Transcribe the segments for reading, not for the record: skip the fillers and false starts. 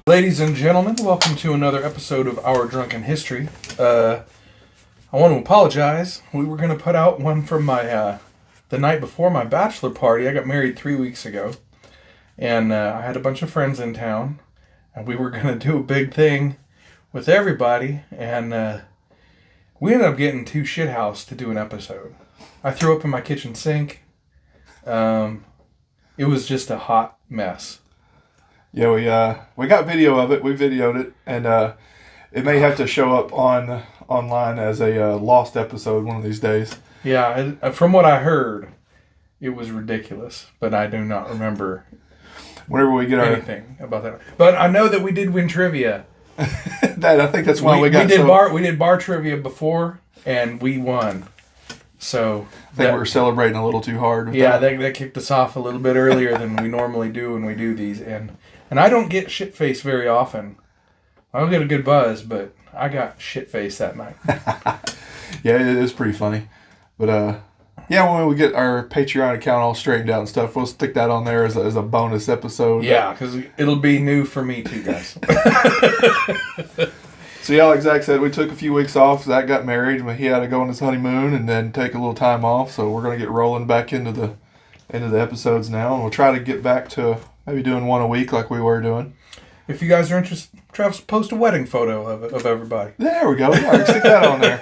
Ladies and gentlemen, welcome to another episode of Our Drunken History. I want to apologize. We were going to put out one from my the night before my bachelor party. I got married 3 weeks ago, and I had a bunch of friends in town, and we were going to do a big thing with everybody, and we ended up getting too shithoused to do an episode. I threw up in my kitchen sink. It was just a hot mess. Yeah, we got video of it. We videoed it, and it may have to show up online as a lost episode one of these days. Yeah, from what I heard, it was ridiculous, but I do not remember whenever we get anything about that. But I know that we did win trivia. I think that's why we got. We did bar trivia before, and we won. So I think we were celebrating a little too hard. Yeah, that kicked us off a little bit earlier than we normally do when we do these, and I don't get shit-faced very often. I don't get a good buzz, but I got shit-faced that night. Yeah, it is pretty funny. But, when we get our Patreon account all straightened out and stuff, we'll stick that on there as a bonus episode. Yeah, because it'll be new for me too, guys. So, yeah, like Zach said, we took a few weeks off. Zach got married. He had to go on his honeymoon and then take a little time off. So we're going to get rolling back into the episodes now. And we'll try to get back to maybe doing one a week like we were doing. If you guys are interested, Travis, post a wedding photo of everybody. There we go. Yeah, stick that on there.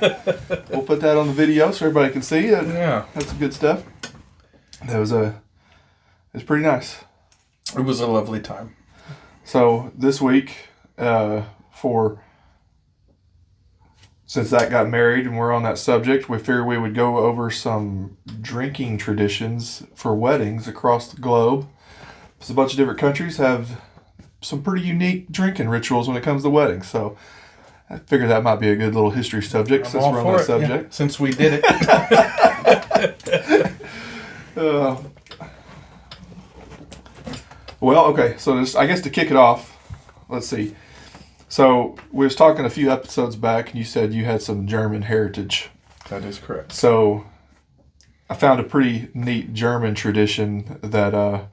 We'll put that on the video so everybody can see it. Yeah. That's some good stuff. It was pretty nice. It was a lovely time. So this week, since Zach got married and we're on that subject, we figured we would go over some drinking traditions for weddings across the globe. Because a bunch of different countries have some pretty unique drinking rituals when it comes to weddings. So I figured that might be a good little history subject since we're on that subject. Yeah, since we did it. Well, okay. So I guess to kick it off, let's see. So we was talking a few episodes back, and you said you had some German heritage. That is correct. So I found a pretty neat German tradition that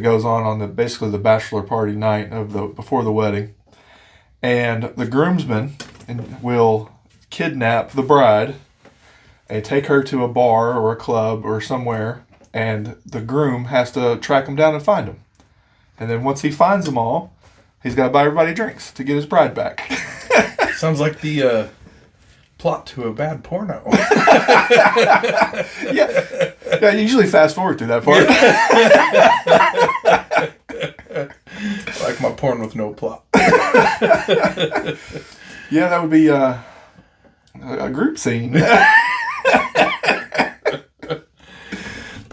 goes on basically the bachelor party night before the wedding, and the groomsmen will kidnap the bride and take her to a bar or a club or somewhere, and the groom has to track them down and find them, and then once he finds them all, he's got to buy everybody drinks to get his bride back. Sounds like the plot to a bad porno. Yeah, I usually fast forward through that part. Like my porn with no plot. Yeah, that would be a group scene.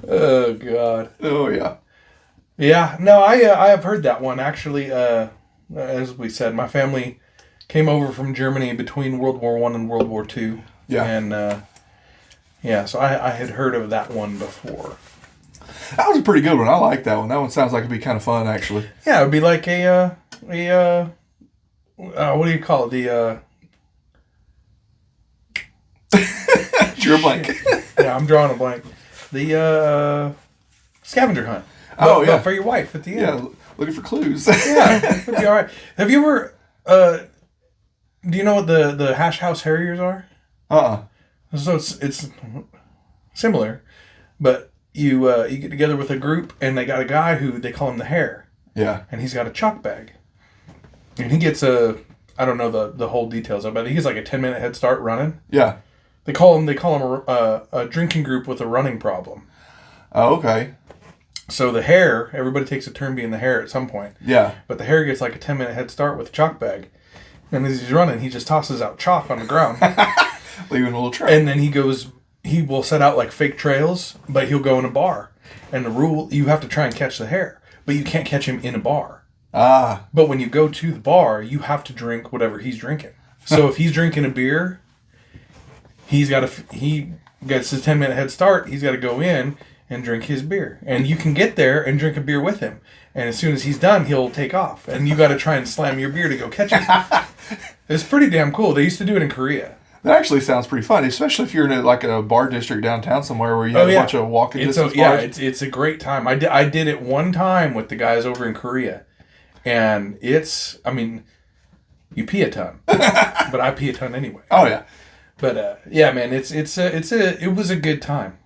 Oh, God. Oh, yeah. Yeah, no, I have heard that one. Actually, as we said, my family came over from Germany between World War I and World War II. Yeah. And, so I had heard of that one before. That was a pretty good one. I like that one. That one sounds like it'd be kind of fun, actually. Yeah, it would be like what do you call it? Drew a blank. Yeah, I'm drawing a blank. The scavenger hunt. Yeah. For your wife at the end. Yeah, looking for clues. Yeah, it'll be all right. Have you ever, do you know what the hash house harriers are? So it's similar, but you get together with a group, and they got a guy who they call him the hare. Yeah. And he's got a chalk bag. And he gets I don't know the whole details of it, but he gets like a 10-minute head start running. Yeah. They call him a drinking group with a running problem. Oh, okay. So the hare, everybody takes a turn being the hare at some point. Yeah. But the hare gets like a 10-minute head start with a chalk bag. And as he's running, he just tosses out chalk on the ground. Leaving a little trail. And then he will set out like fake trails, but he'll go in a bar. And the rule, you have to try and catch the hare, but you can't catch him in a bar. Ah. But when you go to the bar, you have to drink whatever he's drinking. So if he's drinking a beer, he gets his 10-minute head start, he's got to go in and drink his beer. And you can get there and drink a beer with him. And as soon as he's done, he'll take off. And you got to try and slam your beer to go catch him. It's pretty damn cool. They used to do it in Korea. That actually sounds pretty fun, especially if you're in a bar district downtown somewhere where you have a bunch of walking distance bars. Yeah, it's a great time. I did it one time with the guys over in Korea. And I mean, you pee a ton, but I pee a ton anyway. Oh yeah. But yeah, man, it was a good time.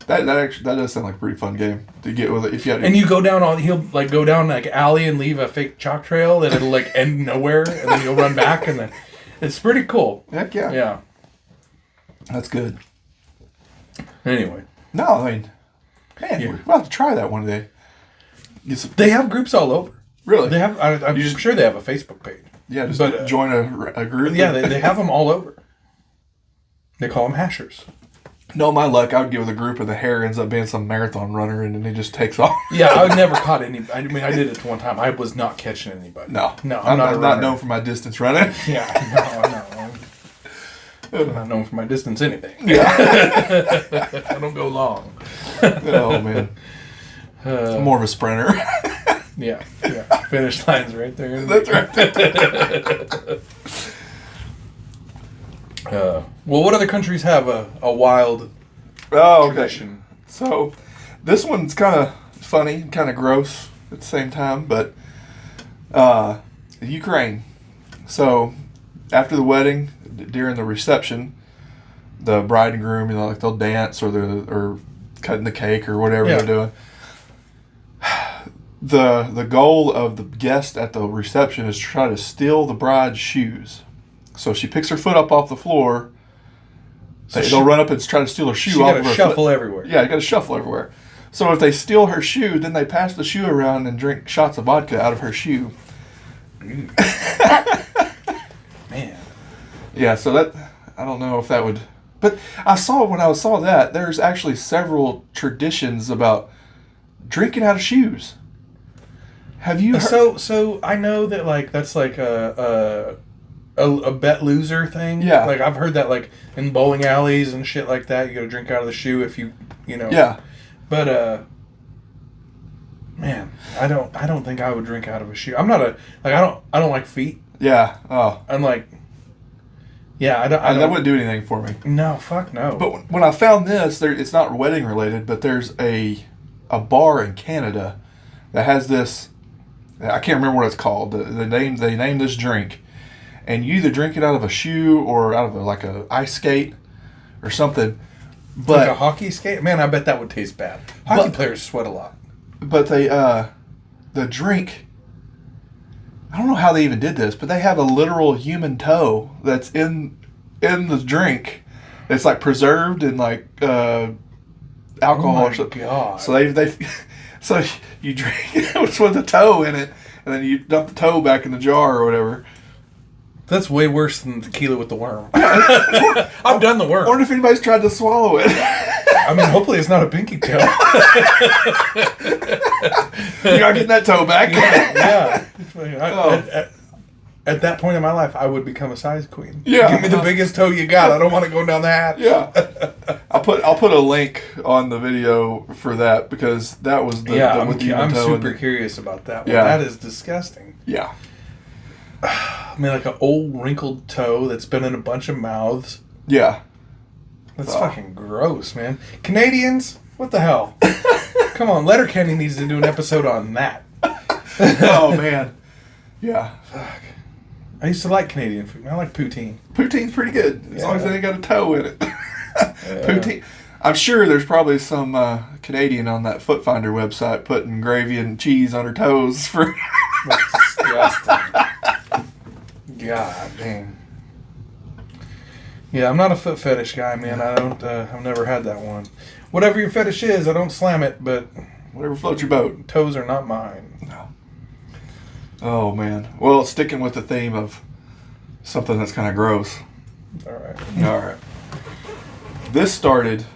That does sound like a pretty fun game to get with it if you had. And you go down he'll like go down like alley and leave a fake chalk trail that it'll like end nowhere, and then you'll run back, and then it's pretty cool. Heck yeah. Yeah. That's good. Anyway. No, I mean, man, we'll have to try that one day. They have groups all over. Really? They have. I'm sure they have a Facebook page. Yeah, just join a group. Yeah, they have them all over. They call them hashers. No, my luck, I would get with a group and the hare ends up being some marathon runner and then he just takes off. Yeah, I never caught any. I mean, I did it one time. I was not catching anybody. No, I'm not known for my distance running. Yeah, no. I'm not known for my distance anything. Yeah. I don't go long. Oh, man. I'm more of a sprinter. Yeah. Finish line's right there. That's right. Well, what other countries have a wild tradition? So, this one's kind of funny, kind of gross at the same time, but Ukraine. So, after the wedding, during the reception, the bride and groom, like they'll dance or cutting the cake or whatever they're doing. The goal of the guest at the reception is to try to steal the bride's shoes. So she picks her foot up off the floor. So they'll run up and try to steal her shoe off of her foot. Shuffle everywhere. Yeah, you got to shuffle everywhere. So if they steal her shoe, then they pass the shoe around and drink shots of vodka out of her shoe. Man. Yeah, so that, I don't know if that would... But when I saw that, there's actually several traditions about drinking out of shoes. Have you heard? So I know that like that's like a bet loser thing. Yeah. Like I've heard that like in bowling alleys and shit like that. You got to drink out of the shoe if you know. Yeah. But man, I don't think I would drink out of a shoe. I'm not I don't like feet. Yeah. Oh. I'm like. Yeah, I don't. That wouldn't do anything for me. No, fuck no. But when I found this, it's not wedding related, but there's a bar in Canada that has this. I can't remember what it's called. They named this drink, and you either drink it out of a shoe or out of like a ice skate or something. But like a hockey skate, man, I bet that would taste bad. Hockey players sweat a lot. But the drink. I don't know how they even did this, but they have a literal human toe that's in the drink. It's like preserved in like alcohol. Oh my God. So so you drink it with a toe in it, and then you dump the toe back in the jar or whatever. That's way worse than tequila with the worm. I've done the worm. I wonder if anybody's tried to swallow it. I mean, hopefully it's not a pinky toe. You're not getting that toe back. Yeah. At that point in my life, I would become a size queen. Yeah. Give me the biggest toe you got. I don't want to go down the hatch. Yeah. I'll put a link on the video for that because that was the I'm super curious about that one. Yeah. That is disgusting. Yeah. I mean, like an old wrinkled toe that's been in a bunch of mouths. Yeah. That's fucking gross, man. Canadians, what the hell? Come on, Letterkenny needs to do an episode on that. Oh man. Yeah. Fuck. I used to like Canadian food. I like poutine. Poutine's pretty good as long as they ain't got a toe in it. Poutine. I'm sure there's probably some Canadian on that Foot Finder website putting gravy and cheese on her toes for. That's disgusting. God dang. Yeah, I'm not a foot fetish guy, man. I don't. I've never had that one. Whatever your fetish is, I don't slam it, but whatever floats your boat. Toes are not mine. No. Oh man. Well, sticking with the theme of something that's kind of gross. All right. All right. This started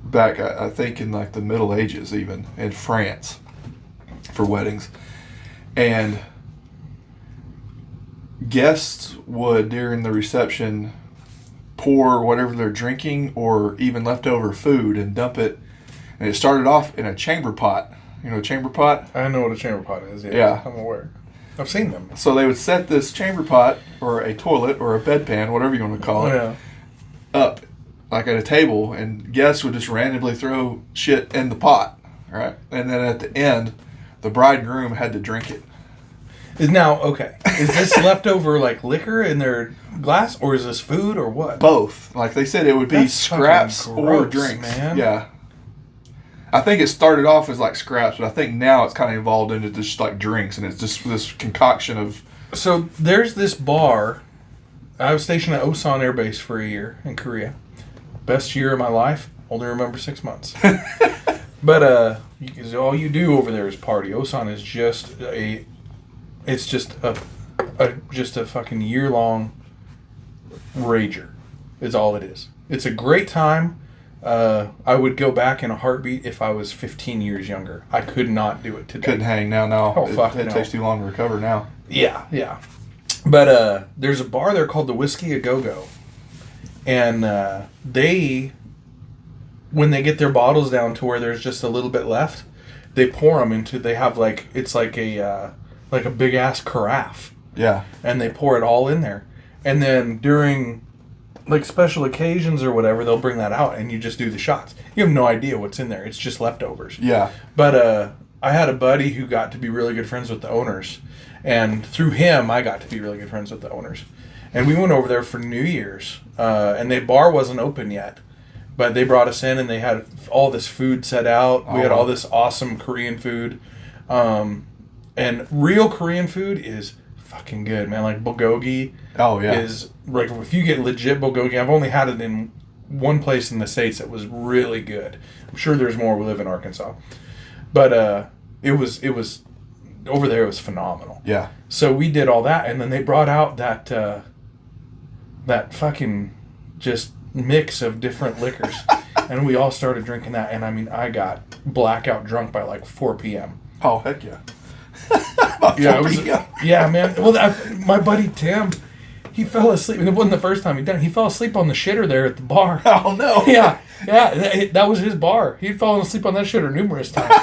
back, I think, in like the Middle Ages, even in France, for weddings, and guests would during the reception pour whatever they're drinking or even leftover food and dump it, and it started off in a chamber pot. You know, a chamber pot? I know what a chamber pot is. Yeah. I'm aware. I've seen them. So they would set this chamber pot or a toilet or a bedpan, whatever you want to call it, up like at a table, and guests would just randomly throw shit in the pot, right? And then at the end, the bridegroom had to drink it. Is this leftover like liquor in their glass, or is this food, or what? Both. Like they said, it would be That's scraps fucking or gross, drinks. man. Yeah. I think it started off as like scraps, but I think now it's kind of evolved into just like drinks, and it's just this concoction of. So there's this bar. I was stationed at Osan Air Base for a year in Korea. Best year of my life. Only remember 6 months. But all you do over there is party. Osan is just a fucking year-long rager. Is all it is. It's a great time. I would go back in a heartbeat if I was 15 years younger. I could not do it today. Couldn't hang now. No, Oh, fuck it no. takes too long to recover now. Yeah. But there's a bar there called the Whiskey A Go-Go. And when they get their bottles down to where there's just a little bit left, they pour them into, they have like, it's like a big ass carafe. Yeah. And they pour it all in there. And then during like special occasions or whatever, they'll bring that out and you just do the shots. You have no idea what's in there. It's just leftovers. Yeah. But I had a buddy who got to be really good friends with the owners. And through him, I got to be really good friends with the owners. And we went over there for New Year's. And the bar wasn't open yet. But they brought us in and they had all this food set out. We had all this awesome Korean food. And real Korean food is fucking good, man. Like bulgogi is like, if you get legit bulgogi, I've only had it in one place in the States that was really good. I'm sure there's more. We live in Arkansas. But it was over there, it was phenomenal. Yeah. So we did all that, and then they brought out that fucking just mix of different liquors. And we all started drinking that, and I mean, I got blackout drunk by like 4 p.m. Oh, heck yeah. Yeah, man. Well, my buddy Tim, he fell asleep, and it wasn't the first time he'd done it. He fell asleep on the shitter there at the bar. Oh, no. Yeah, that was his bar. He'd fallen asleep on that shitter numerous times.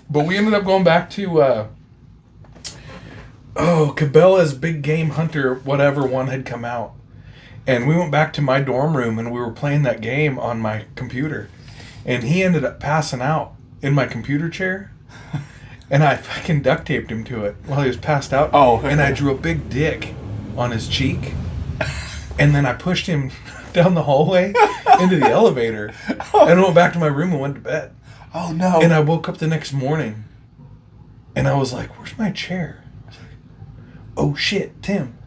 But we ended up going back to, Cabela's Big Game Hunter, whatever one had come out. And we went back to my dorm room, and we were playing that game on my computer. And he ended up passing out in my computer chair. And I fucking duct taped him to it while he was passed out. Oh, and I drew a big dick on his cheek. And then I pushed him down the hallway into the elevator. And went back to my room and went to bed. Oh, no. And I woke up the next morning. And I was like, where's my chair? I was like, oh, shit, Tim.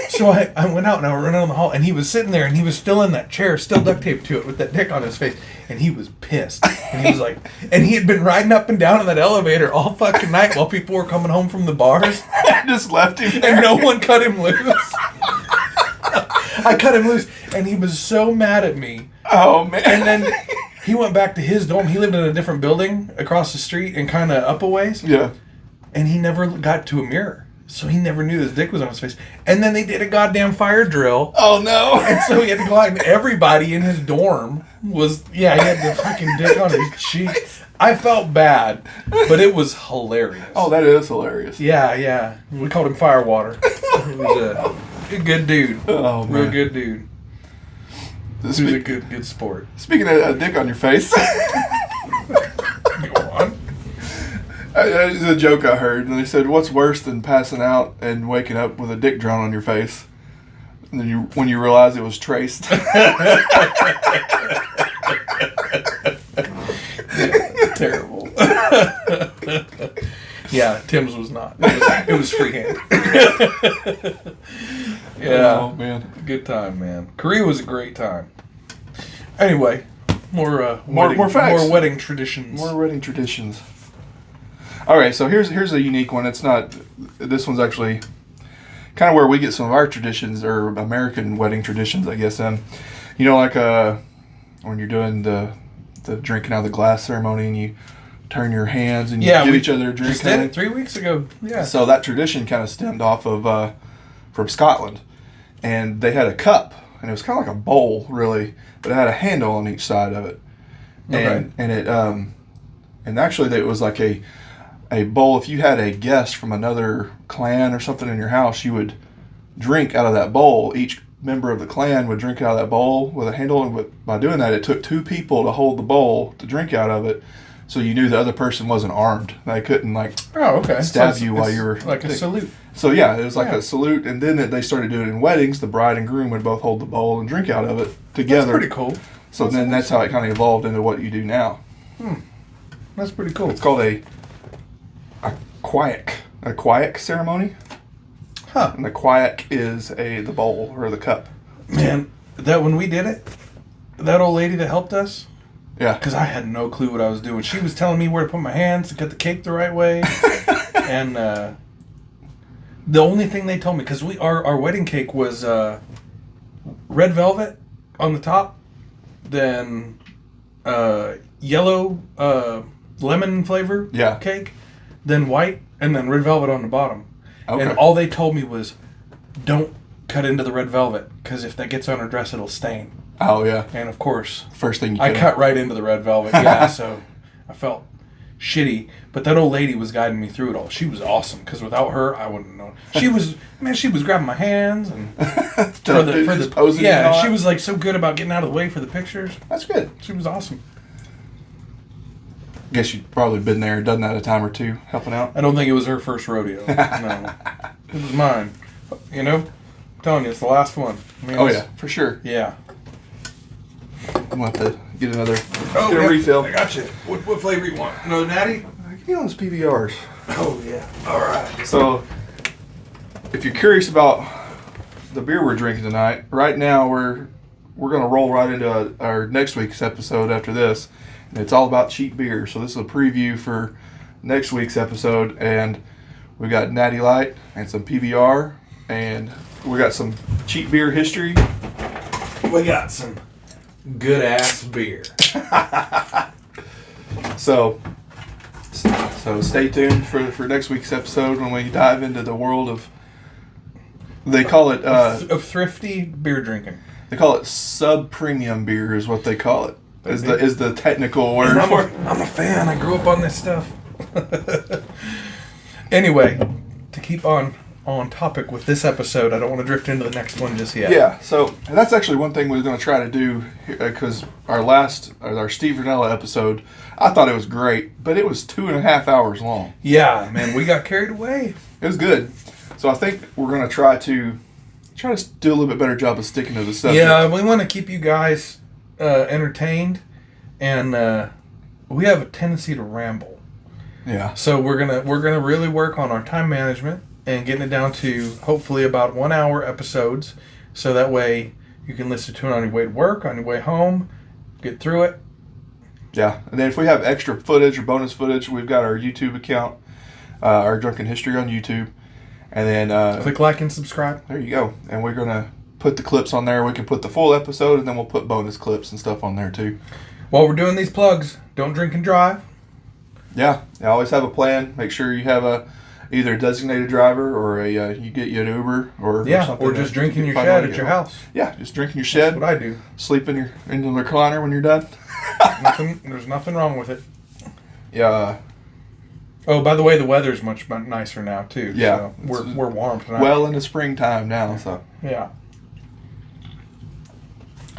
So I went out and I ran down the hall. And he was sitting there and he was still in that chair, still duct taped to it with that dick on his face. And he was pissed. And he was like, and he had been riding up and down in that elevator all fucking night while people were coming home from the bars. Just left him there. And no one cut him loose. I cut him loose. And he was so mad at me. Oh, man. And then he went back to his dorm. He lived in a different building across the street and kind of up a ways. Yeah. And he never got to a mirror. So he never knew his dick was on his face. And then they did a goddamn fire drill. Oh, no. And so he had to go out, and everybody in his dorm he had the fucking dick on his cheek. I felt bad, but it was hilarious. Oh, that is hilarious. Yeah. We called him Firewater. He was a good dude. Oh, man. Real good dude. He was a good sport. Speaking of dick on your face. Go on. It's a joke I heard, and they said, what's worse than passing out and waking up with a dick drawn on your face? And then when you realize it was traced. Terrible. Yeah, Tim's was not. It was freehand. Yeah. Oh, man. Good time, man. Korea was a great time. Anyway, more facts. More wedding traditions. More wedding traditions. All right, so here's a unique one. It's not. This one's actually kind of where we get some of our traditions, or American wedding traditions, I guess. Like when you're doing the drinking out of the glass ceremony, and you turn your hands and you give each other a drink. Just did it 3 weeks ago. Yeah. So that tradition kind of stemmed off of from Scotland, and they had a cup, and it was kind of like a bowl, really, but it had a handle on each side of it, and it and actually it was like a bowl. If you had a guest from another clan or something in your house, you would drink out of that bowl. Each member of the clan would drink out of that bowl with a handle, and by doing that, it took 2 people to hold the bowl to drink out of it. so you knew the other person wasn't armed. They couldn't okay. stab you while you were like a salute. So yeah, it was like a salute, and then they started doing it in weddings. The bride and groom would both hold the bowl and drink out of it together. That's pretty cool. So that's how it kind of evolved into what you do now. That's pretty cool. It's called a quiet ceremony. Huh. And the quiet is the bowl or the cup. Man, that when we did it, that old lady that helped us. Yeah. Because I had no clue what I was doing. She was telling me where to put my hands to cut the cake the right way. And the only thing they told me, because our wedding cake was red velvet on the top, then yellow lemon flavor cake, then white, and then red velvet on the bottom. Okay. And all they told me was, don't cut into the red velvet, because if that gets on her dress, it'll stain. Oh, yeah. And of course, first thing I cut right into the red velvet. Yeah, so I felt shitty. But that old lady was guiding me through it all. She was awesome, because without her, I wouldn't know. She was grabbing my hands and for the posing. Yeah, she was like so good about getting out of the way for the pictures. That's good. She was awesome. Guess you've probably been there, done that a time or two, helping out. I don't think it was her first rodeo. No, it was mine. You know, I'm telling you, it's the last one. I mean, for sure. Yeah. I'm going to have to get a refill. I got you. What flavor you want? Another natty? Give me on those PBRs. Oh, yeah. All right. So, if you're curious about the beer we're drinking tonight, right now we're going to roll right into our next week's episode after this. And it's all about cheap beer. So this is a preview for next week's episode. And we got Natty Light and some PBR. And we got some cheap beer history. We got some good ass beer. So stay tuned for next week's episode when we dive into the world of, they call it of thrifty beer drinking. They call it sub-premium beer is what they call it. Is the technical word for it. I'm a fan. I grew up on this stuff. Anyway, to keep on topic with this episode, I don't want to drift into the next one just yet. Yeah, so that's actually one thing we're going to try to do, because our Steve Ranella episode, I thought it was great, but it was 2.5 hours long. Yeah, man, we got carried away. It was good. So I think we're going to try to do a little bit better job of sticking to the subject. Yeah, we want to keep you guys entertained, and we have a tendency to ramble. Yeah. So we're gonna really work on our time management and getting it down to hopefully about 1 hour episodes, so that way you can listen to it on your way to work, on your way home, get through it. Yeah, and then if we have extra footage or bonus footage, we've got our YouTube account, our Drunken History on YouTube, and then click like and subscribe. There you go, and we're gonna put the clips on there. We can put the full episode, and then we'll put bonus clips and stuff on there too. While we're doing these plugs, don't drink and drive. Yeah, always have a plan. Make sure you have either a designated driver or you get you an Uber or something. Or just drink in your shed at your house. Yeah, just drink in your shed. That's what I do. Sleep in the recliner when you're done. There's nothing wrong with it. Yeah. Oh, by the way, the weather's much nicer now too. Yeah, so we're warm tonight. Well into springtime now, so yeah.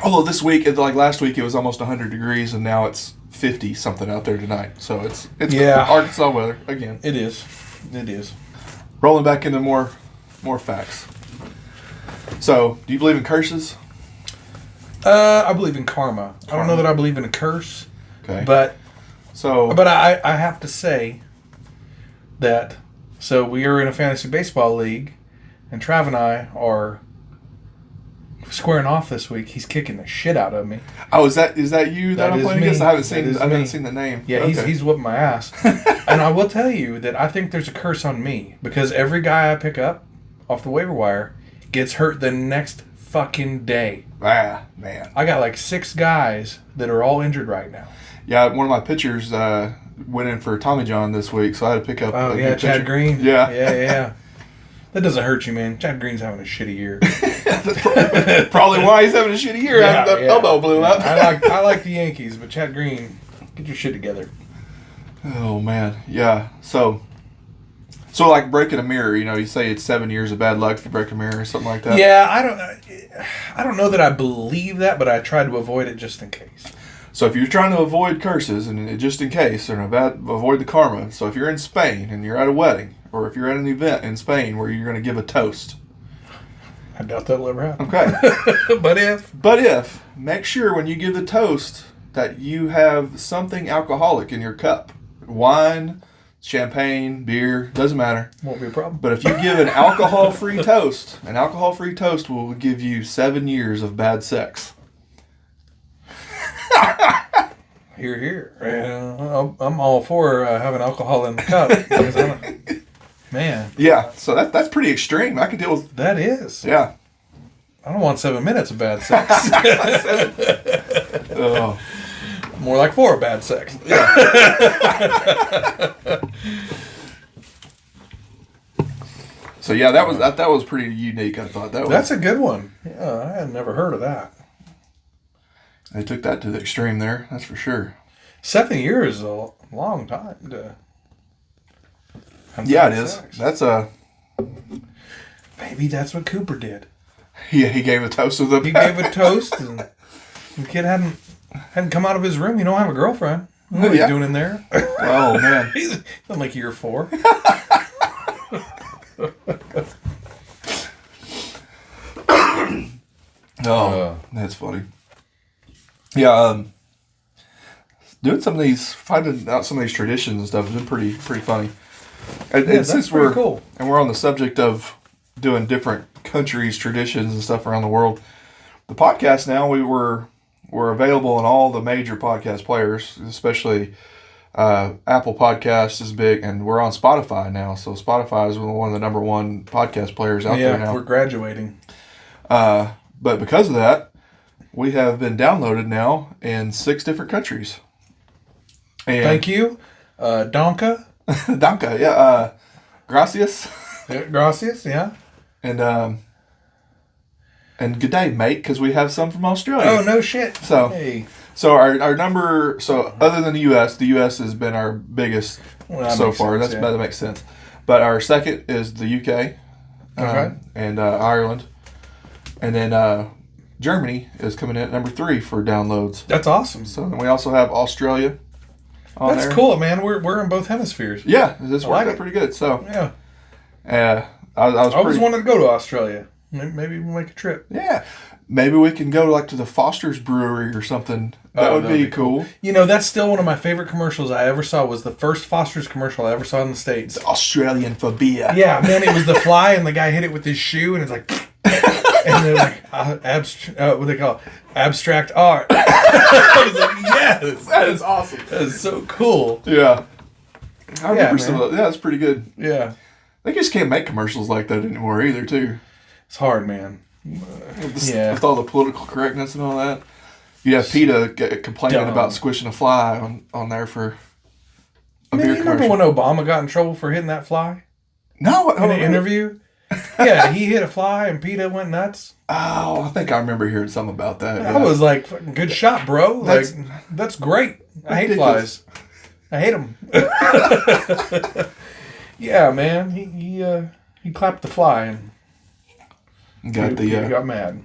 Although this week, like last week, it was almost 100 degrees, and now it's 50 something out there tonight. So it's Arkansas weather again. It is. Rolling back into more facts. So, do you believe in curses? I believe in karma. I don't know that I believe in a curse. Okay. But I have to say that, so we are in a fantasy baseball league, and Trav and I are squaring off this week. He's kicking the shit out of me. Oh, is that you that I'm playing against? I haven't seen the name. Yeah, okay. he's whooping my ass. And I will tell you that I think there's a curse on me, because every guy I pick up off the waiver wire gets hurt the next fucking day. Ah, man. I got like 6 guys that are all injured right now. Yeah, one of my pitchers went in for Tommy John this week, so I had to pick up. Oh yeah, Chad Green. Yeah. That doesn't hurt you, man. Chad Green's having a shitty year. That's probably why he's having a shitty year. That elbow blew up. I like the Yankees, but Chad Green, get your shit together. Oh man, yeah. So like breaking a mirror, you say it's 7 years of bad luck if you break a mirror or something like that. Yeah, I don't know that I believe that, but I try to avoid it just in case. So if you're trying to avoid curses, and just in case, and avoid the karma. So if you're in Spain and you're at a wedding, or if you're at an event in Spain where you're going to give a toast. I doubt that'll ever happen. Okay. But if, make sure when you give the toast that you have something alcoholic in your cup. Wine, champagne, beer, doesn't matter. Won't be a problem. But if you give an alcohol-free toast, an alcohol-free toast will give you 7 years of bad sex. Hear, hear. I'm all for having alcohol in the cup. Man. Yeah, so that's pretty extreme. I can deal with... That is. Yeah. I don't want 7 minutes of bad sex. Oh. More like 4 of bad sex. Yeah. So yeah, that was pretty unique. I thought that's a good one. Yeah, I had never heard of that. They took that to the extreme there. That's for sure. 7 years is a long time to. Yeah, it is. Sex. That's a. Maybe that's what Cooper did. He gave a toast to the. He gave a toast, and the kid hadn't come out of his room. You don't have a girlfriend. What are you doing in there? Oh man, he's in like year 4. That's funny. Yeah, doing finding out some of these traditions and stuff has been pretty funny. And since we're cool. And we're on the subject of doing different countries' traditions and stuff around the world, the podcast now we're available on all the major podcast players, especially Apple Podcasts is big, and we're on Spotify now. So Spotify is one of the number 1 podcast players out there now. Yeah, we're graduating. But because of that, we have been downloaded now in 6 different countries. And thank you, Donka. Danke, yeah. Gracias. Yeah, gracias, yeah. And good day, mate, because we have some from Australia. Oh, no shit. So, hey. So our number, other than the U.S. has been our biggest so far. Sense, That makes sense. But our second is the U.K. And Ireland. And then Germany is coming in at number 3 for downloads. That's awesome. So then we also have Australia on That's there. Cool, man. We're in both hemispheres. Yeah, this worked out pretty good. So yeah. I always wanted to go to Australia. Maybe we'll make a trip. Yeah. Maybe we can go to the Foster's Brewery or something. That would be cool. You know, that's still one of my favorite commercials I ever saw. Was the first Foster's commercial I ever saw in the States. The Australian for beer. Yeah, man, it was the fly and the guy hit it with his shoe and it's like, and they're like, what they call it? Abstract art. I was like, yes, that is awesome. That is so cool. Yeah. I remember some of that. Yeah, that's pretty good. Yeah. They just can't make commercials like that anymore either, too. It's hard, man. With all the political correctness and all that. You have PETA complaining about squishing a fly on there for a beer commercial. Remember when Obama got in trouble for hitting that fly? No. In an interview? Yeah, he hit a fly and PETA went nuts. Oh, I think I remember hearing something about that. I was like, fucking good shot, bro. That's great. I hate flies. I hate them. Yeah, man. He clapped the fly and he got mad.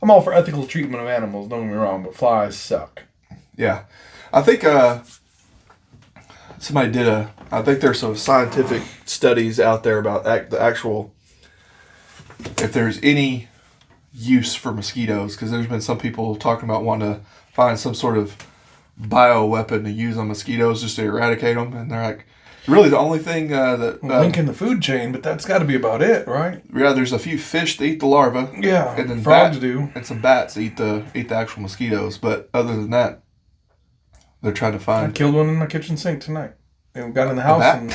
I'm all for ethical treatment of animals, don't get me wrong, but flies suck. Yeah. I think somebody I think there's some scientific studies out there about the actual, if there's any use for mosquitoes, because there's been some people talking about wanting to find some sort of bioweapon to use on mosquitoes just to eradicate them, and they're like, really the only thing link in the food chain, but that's got to be about it, right? Yeah, there's a few fish that eat the larvae. Yeah, and then frogs do, and some bats eat the actual mosquitoes. But other than that, they're trying to find. I killed one in my kitchen sink tonight. And got in the house and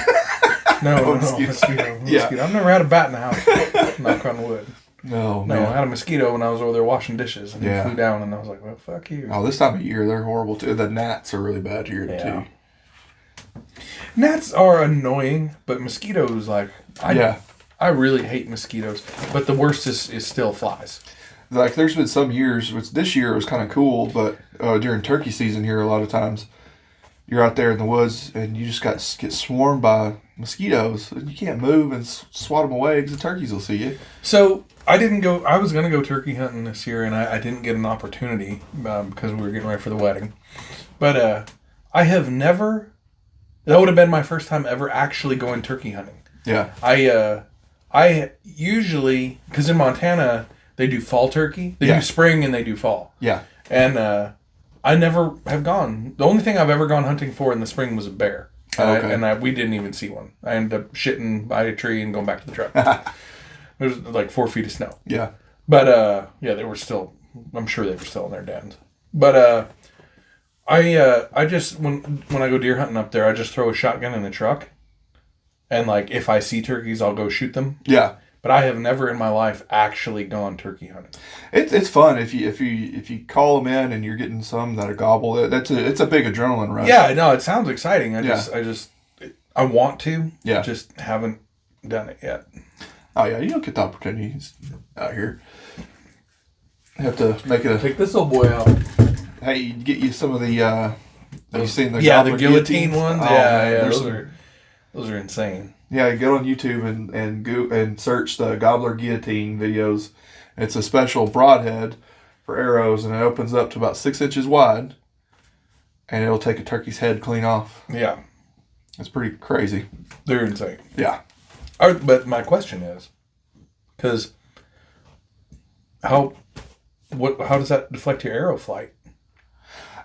no, mosquito. Yeah. I've never had a bat in the house. Knock on wood. No, I had a mosquito when I was over there washing dishes, and he flew down, and I was like, "Well, fuck you." Oh, this time of year they're horrible too. The gnats are really bad here too. Gnats are annoying, but mosquitoes, I really hate mosquitoes. But the worst is still flies. Like, there's been some years, which this year was kind of cool, but during turkey season here, a lot of times you're out there in the woods and you just get swarmed by mosquitoes. You can't move and swat them away because the turkeys will see you. So I didn't go. I was gonna go turkey hunting this year, and I didn't get an opportunity because we were getting ready for the wedding. But I have never. That would have been my first time ever actually going turkey hunting. Yeah. I usually, because in Montana they do fall turkey. They do spring and they do fall. Yeah. And I never have gone. The only thing I've ever gone hunting for in the spring was a bear. And we didn't even see one. I ended up shitting by a tree and going back to the truck. There was like 4 feet of snow. Yeah. But they were still. I'm sure they were still in their dens. But I just when I go deer hunting up there, I just throw a shotgun in the truck, and like if I see turkeys, I'll go shoot them. Yeah. But I have never in my life actually gone turkey hunting. It's fun if you call them in and you're getting some that are gobble. It's a big adrenaline rush. Yeah, no, it sounds exciting. I want to. Yeah. Just haven't done it yet. Oh yeah, you don't get the opportunities out here. You have to make it Take this old boy out. Hey, get you some of the. Have you seen the the guillotine ones? Oh, yeah, those are insane. Yeah, get on YouTube and search the gobbler guillotine videos. It's a special broadhead for arrows, and it opens up to about 6 inches wide, and it'll take a turkey's head clean off. Yeah, it's pretty crazy. They're insane. Yeah. But my question is, because how does that deflect your arrow flight?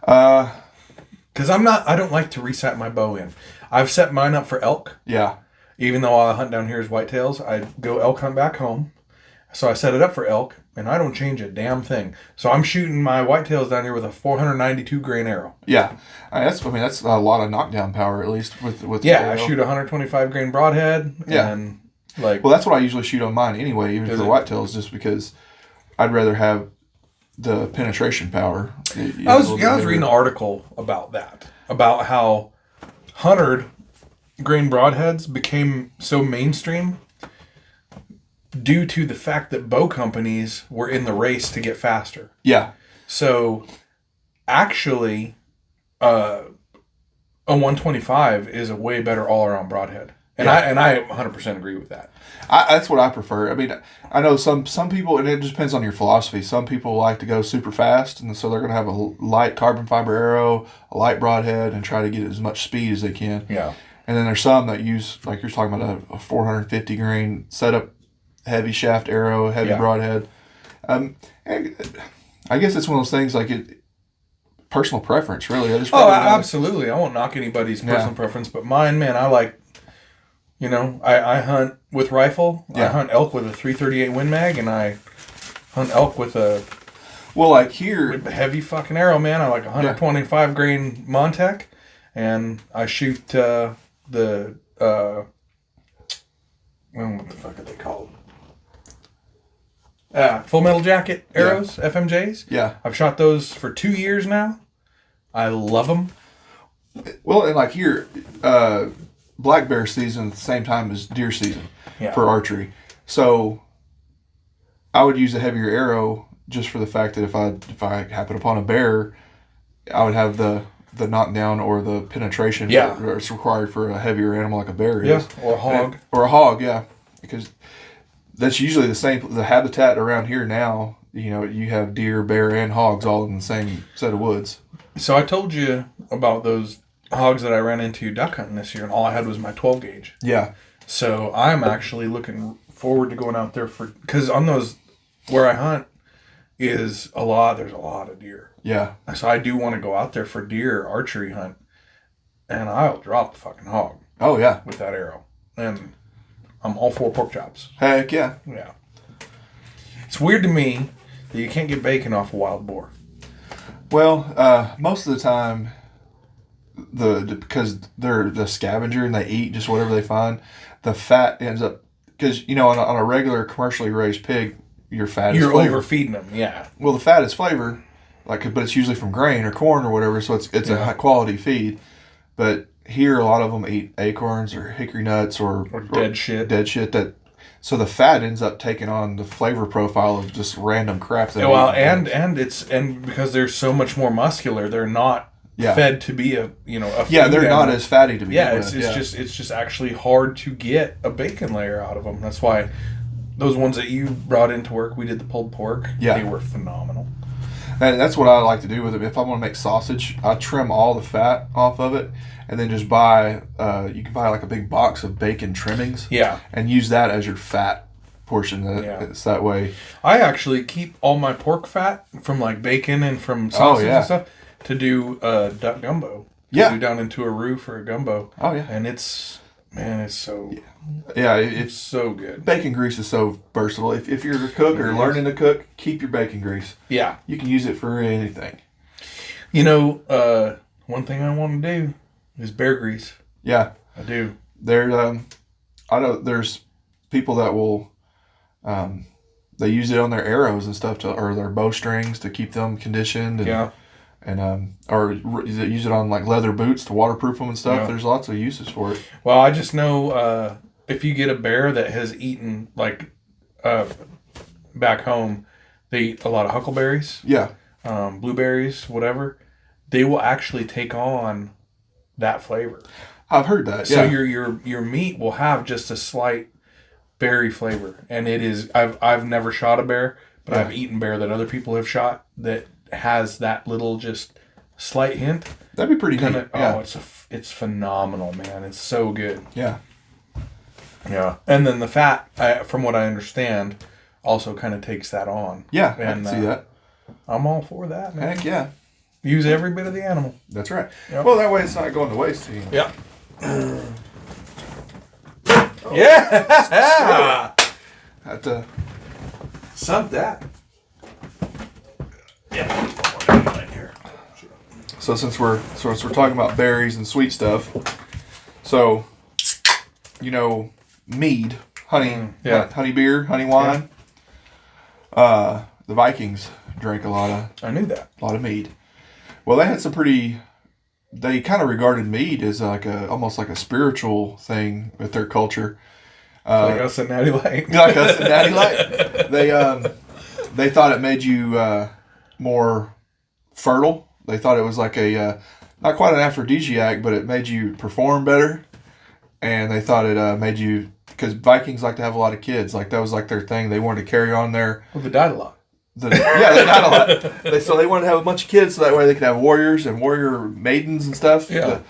Because I don't like to reset my bow in. I've set mine up for elk. Yeah. Even though I hunt down here as whitetails, I go elk hunt back home. So I set it up for elk, and I don't change a damn thing. So I'm shooting my whitetails down here with a 492 grain arrow. Yeah, that's a lot of knockdown power, at least with. Yeah, I shoot 125 grain broadhead. Yeah. And well, that's what I usually shoot on mine anyway, even for whitetails, just because I'd rather have the penetration power. I was reading an article about that, about how 100 grain broadheads became so mainstream due to the fact that bow companies were in the race to get faster. Yeah. So actually, a 125 is a way better all-around broadhead. And I 100% agree with that. That's what I prefer. I mean, I know some people, and it just depends on your philosophy. Some people like to go super fast, and so they're going to have a light carbon fiber arrow, a light broadhead, and try to get as much speed as they can. Yeah. And then there's some that use, like you're talking about, a 450 grain setup, heavy shaft arrow, heavy broadhead. I guess it's one of those things like personal preference, really. Absolutely. I won't knock anybody's personal preference, but mine, man, I like. I hunt with rifle. Yeah. I hunt elk with a 338 Win Mag, and I hunt elk with a... Well, like here... With a heavy fucking arrow, man. I like 125 grain Montec, and I shoot what the fuck are they called? Full Metal Jacket arrows, FMJs. Yeah. I've shot those for 2 years now. I love them. Well, and like here... black bear season at the same time as deer season for archery. So I would use a heavier arrow just for the fact that if I happen upon a bear, I would have the knockdown or the penetration that's required for a heavier animal like a bear is. Or a hog. Or a hog, because that's usually the habitat around here now. You have deer, bear, and hogs all in the same set of woods. So I told you about those hogs that I ran into duck hunting this year, and all I had was my 12 gauge. Yeah. So I'm actually looking forward to going out there because on those where I hunt there's a lot of deer. Yeah. So I do want to go out there for deer archery hunt, and I'll drop the fucking hog. Oh yeah. With that arrow, and I'm all for pork chops. Heck yeah. Yeah. It's weird to me that you can't get bacon off a wild boar. Well, most of the time. Because they're the scavenger and they eat just whatever they find, the fat ends up because on a regular commercially raised pig, your fat is flavor. You're overfeeding them, yeah. Well, the fat is flavor, but it's usually from grain or corn or whatever, so it's a high quality feed. But here, a lot of them eat acorns or hickory nuts or dead shit. So the fat ends up taking on the flavor profile of just random crap. And because they're so much more muscular, they're not fed to be a yeah, they're food not animal. as fatty to begin Yeah, with. it's just actually hard to get a bacon layer out of them. That's why those ones that you brought into work, we did the pulled pork. Yeah. They were phenomenal. And that's what I like to do with them. If I want to make sausage, I trim all the fat off of it, and then just buy. You can buy like a big box of bacon trimmings. Yeah. And use that as your fat portion. It's that way. I actually keep all my pork fat from like bacon and from sausage and stuff to do duck gumbo. Yeah. To do down into a roux for a gumbo. Oh yeah. And it's so. Yeah, it's so good. Bacon grease is so versatile. If you're a cook or learning to cook, keep your bacon grease. Yeah. You can use it for anything. One thing I want to do is bear grease. Yeah. I do. I know there's people that will, they use it on their arrows and stuff or their bowstrings to keep them conditioned. Or use it on like leather boots to waterproof them and stuff. Yeah. There's lots of uses for it. Well, I just know if you get a bear that has eaten back home, they eat a lot of huckleberries. Yeah. Blueberries, whatever. They will actually take on that flavor. I've heard that. So your meat will have just a slight berry flavor, and it is. I've never shot a bear, but I've eaten bear that other people have shot that has that little just slight hint. That'd be pretty neat. Oh, it's phenomenal, man. It's so good. Yeah. Yeah, and then the fat, from what I understand, also kind of takes that on. Yeah, and, I can see that. I'm all for that, man. Heck yeah. Use every bit of the animal. That's right. Yep. Well, that way it's not going to waste. Yeah. Yeah. Had to sub that. Yeah. So since we're talking about berries and sweet stuff, so mead, honey, honey beer, honey wine. Yeah. The Vikings drank a lot of mead. Well, they had some they kind of regarded mead as almost like a spiritual thing with their culture. Like us and Natty Light. Like us and Natty Light. They thought it made you more fertile. They thought it was like not quite an aphrodisiac, but it made you perform better. And they thought it made you, because Vikings like to have a lot of kids. Like that was like their thing. They wanted to carry on their. Well, they died a lot. They died a lot. So they wanted to have a bunch of kids, so that way they could have warriors and warrior maidens and stuff. Yeah.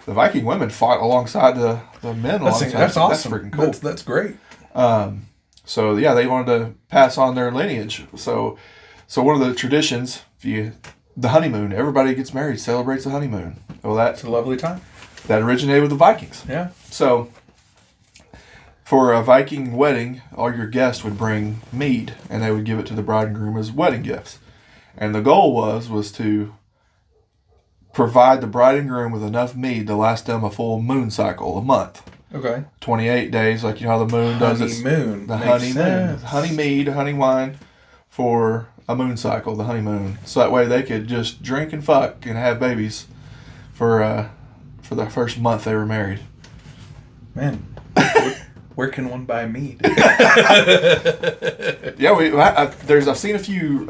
The Viking women fought alongside the men. That's awesome. That's freaking cool. That's great. So yeah, they wanted to pass on their lineage. So one of the traditions, the honeymoon, everybody gets married, celebrates the honeymoon. Well, it's a lovely time. That originated with the Vikings. Yeah. So for a Viking wedding, all your guests would bring mead, and they would give it to the bride and groom as wedding gifts. And the goal was to provide the bride and groom with enough mead to last them a full moon cycle, a month. Okay. 28 days, like how the moon does its honeymoon. The honeymoon. Honey mead, honey wine for a moon cycle, the honeymoon. So that way they could just drink and fuck and have babies for the first month they were married. Man. Where can one buy mead? Yeah, I've seen a few